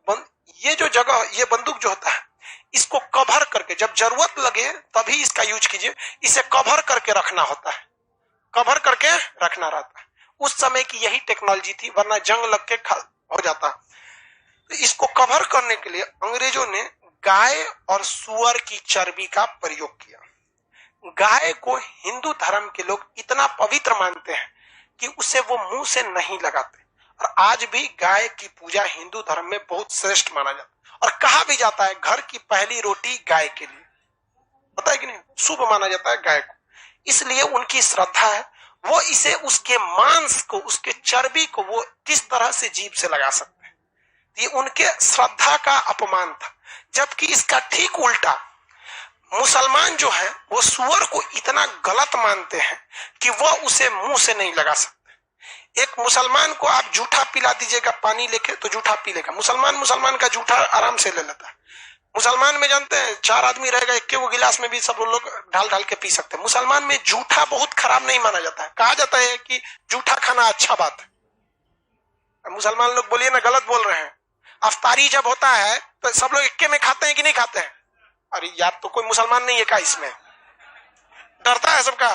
तो ये जो जगह, ये बंदूक जो होता है, इसको कवर करके जब जरूरत लगे तभी इसका यूज कीजिए। इसे कवर करके रखना होता है, कवर करके रखना रहता है। उस समय की यही टेक्नोलॉजी थी, वरना जंग लग के हो जाता। तो इसको कवर करने के लिए अंग्रेजों ने गाय और सुअर की चर्बी का प्रयोग किया। गाय को हिंदू धर्म के लोग इतना पवित्र मानते हैं कि उसे वो मुंह से नहीं लगाते, और आज भी गाय की पूजा हिंदू धर्म में बहुत श्रेष्ठ माना जाता है। और कहा भी जाता है घर की पहली रोटी गाय के लिए, पता है कि नहीं? शुभ माना जाता है गाय को, इसलिए उनकी श्रद्धा है। वो इसे, उसके मांस को, उसके चर्बी को वो किस तरह से जीभ से लगा सकते हैं, ये उनके श्रद्धा का अपमान था। जबकि इसका ठीक उल्टा मुसलमान जो है वो सुअर को इतना गलत मानते हैं कि वह उसे मुंह से नहीं लगा सकते। एक मुसलमान को आप जूठा पिला दीजिएगा पानी लेके तो जूठा पी लेगा, मुसलमान का जूठा आराम से ले लेता है। मुसलमान में जानते हैं 4 आदमी रहेगा, एक के वो गिलास में भी सब लोग ढाल ढाल के पी सकते हैं। मुसलमान में जूठा बहुत खराब नहीं माना जाता है, कहा जाता है कि जूठा खाना अच्छा बात है। मुसलमान लोग बोलिए ना, गलत बोल रहे हैं। अफ्तारी जब होता है तो सब लोग इक्के में खाते हैं कि नहीं खाते हैं? अरे यार, तो कोई मुसलमान नहीं है क्या इसमें? डरता है सबका।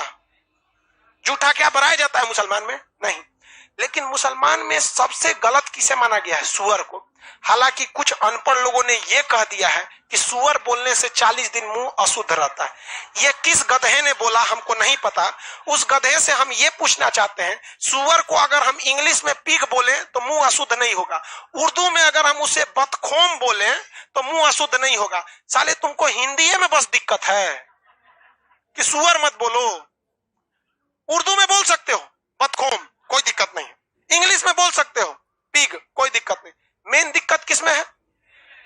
जूठा क्या बनाया जाता है मुसलमान में? नहीं। लेकिन मुसलमान में सबसे गलत किसे माना गया है? सुअर को। हालांकि कुछ अनपढ़ लोगों ने यह कह दिया है कि सुअर बोलने से 40 दिन मुंह अशुद्ध रहता है। यह किस गधे ने बोला हमको नहीं पता। उस गधे से हम ये पूछना चाहते हैं, सुअर को अगर हम इंग्लिश में पिग बोले तो मुंह अशुद्ध नहीं होगा, उर्दू में अगर हम उसे बदखोम बोले तो मुंह अशुद्ध नहीं होगा। साले तुमको हिंदी में बस दिक्कत है कि सुअर मत बोलो, उर्दू में बोल सकते हो बदखोम, कोई दिक्कत नहीं है। इंग्लिश में बोल सकते हो पिग, कोई दिक्कत नहीं। मेन दिक्कत किस में है?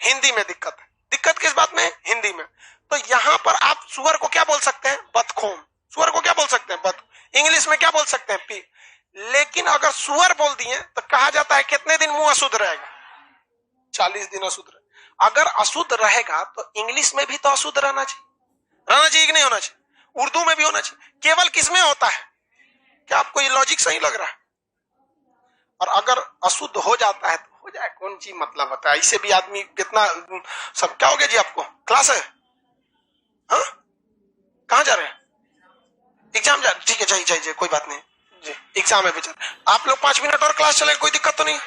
हिंदी में दिक्कत है। दिक्कत किस बात में? हिंदी में। तो यहां पर आप सुअर को क्या बोल सकते हैं? बदखोम। सुअर को क्या बोल सकते हैं? बद। इंग्लिश में क्या बोल सकते हैं? पिग। लेकिन अगर सुअर बोल दिए तो कहा जाता है कितने दिन मुंह अशुद्ध रहेगा? 40 दिन अशुद्ध रहेगा। अगर अशुद्ध रहेगा तो इंग्लिश में भी तो अशुद्ध रहना चाहिए कि नहीं होना चाहिए? उर्दू में भी होना चाहिए। केवल किसमें होता है? क्या आपको ये लॉजिक सही लग रहा है? और अगर अशुद्ध हो जाता है तो हो जाए, कौन सी मतलब होता है, इससे भी आदमी कितना सब। क्या हो गया जी, आपको क्लास है? हाँ, कहाँ जा रहे हैं? एग्जाम जा, ठीक है, जाइए जाइए, कोई बात नहीं जी, एग्जाम है बेचारा। आप लोग 5 मिनट और क्लास चले, कोई दिक्कत तो नहीं,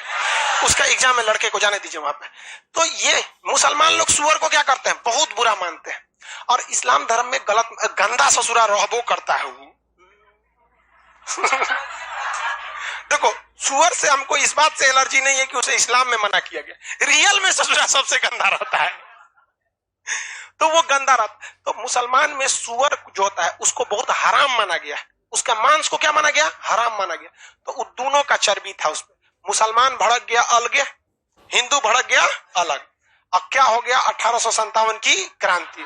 उसका एग्जाम है, लड़के को जाने दीजिए वहां पे। तो ये मुसलमान लोग सुअर को क्या करते हैं, बहुत बुरा मानते हैं, और इस्लाम धर्म में गलत, गंदा ससुरा रहबो करता है वो। देखो, सुअर से हमको इस बात से एलर्जी नहीं है कि उसे इस्लाम में मना किया गया, रियल में ससुरा सबसे गंदा रहता है, तो वो गंदा रहता। तो मुसलमान में सुअर जो होता है उसको बहुत हराम माना गया है, उसका मांस को क्या माना गया, हराम माना गया। तो उन दोनों का चर्बी था उसमें। मुसलमान भड़क गया अलगे, हिंदू भड़क गया अलग। अब क्या हो गया, 1857 की क्रांति।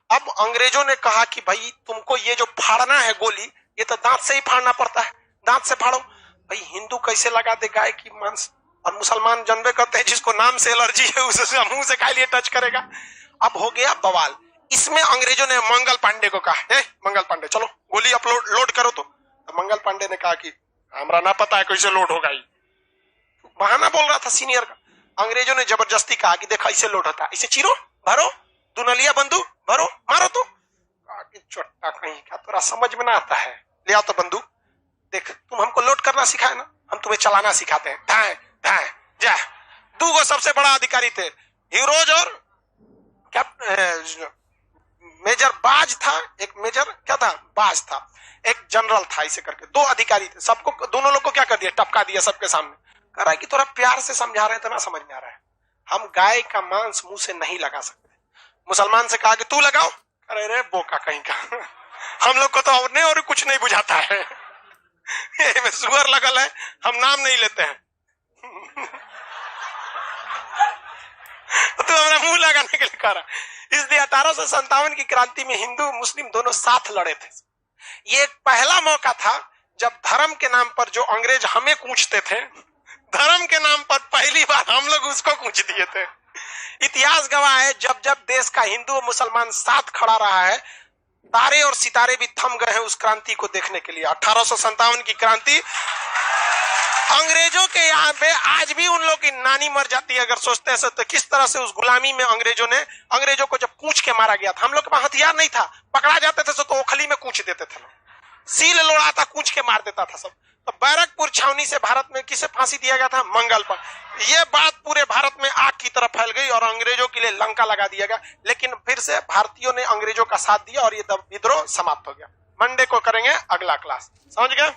अब अंग्रेजों ने कहा कि भाई तुमको ये जो फाड़ना है गोली, ये तो दांत से ही फाड़ना पड़ता है, दांत से फाड़ो। भाई हिंदू कैसे लगा दे गाय की मांस, और मुसलमान जानबे करते हैं जिसको नाम से एलर्जी है उसे मुंह से खाए लिए टच करेगा। अब हो गया बवाल। इसमें अंग्रेजों ने मंगल पांडे को कहा, मंगल पांडे चलो गोली अपलोड लोड करो। तो मंगल पांडे ने कहा कि हमरा ना पता है कैसे लोड होगा, बहाना बोल रहा था सीनियर का। अंग्रेजों ने जबरदस्ती कहा कि देखो ऐसे लोड होता है, इसे चीरो, भरो, दुनलिया बंदूक भरो, मारो। तो चोट्टा कहीं का, तोरा समझ में ना आता है, ले आओ तो बंदूक, देख तुम हमको लोड करना सिखाए ना, हम तुम्हें चलाना सिखाते हैं। ढाए ढाए जा। 2 सबसे बड़ा अधिकारी थे, हीरोज और मेजर बाज था, एक मेजर क्या था, बाज था, एक जनरल था, इसे करके 2 अधिकारी थे। सबको, दोनों लोग को क्या कर दिया, टपका दिया सबके सामने। कह रहा है कि थोड़ा प्यार से समझा रहे हैं तो ना समझ में आ रहा है, हम गाय का मांस मुंह से नहीं लगा सकते। मुसलमान से कहा कि तू लगाओ, अरे रे बोका कहीं का, हम लोग को तो और कुछ नहीं बुझाता है, सुअर लगल है, हम नाम नहीं लेते हैं। तो हमारा मुंह लगाने के लिए कह रहा। इसलिए 1857 की क्रांति में हिंदू मुस्लिम दोनों साथ लड़े थे। ये एक पहला मौका था जब धर्म के नाम पर जो अंग्रेज हमें कूचते थे, धर्म के नाम पर पहली बार हम लोग उसको कूच दिए थे। इतिहास गवाह है, जब जब देश का हिंदू और मुसलमान साथ खड़ा रहा है, तारे और सितारे भी थम गए हैं उस क्रांति को देखने के लिए। 1857 की क्रांति अंग्रेजों के यहाँ पे आज भी उन लोग की नानी मर जाती है अगर सोचते हैं तो किस तरह से उस गुलामी में अंग्रेजों को जब कूच के मारा गया था। हम लोग के पास हथियार नहीं था, पकड़ा जाते थे तो ओखली में कूच देते थे, सील लोड़ाता, कूच के मार देता था सब। तो बैरकपुर छावनी से भारत में किसे फांसी दिया गया था, मंगल पर। यह बात पूरे भारत में आग की तरह फैल गई और अंग्रेजों के लिए लंका लगा दिया गया। लेकिन फिर से भारतीयों ने अंग्रेजों का साथ दिया और ये विद्रोह समाप्त हो गया। मंडे को करेंगे अगला क्लास, समझ गए।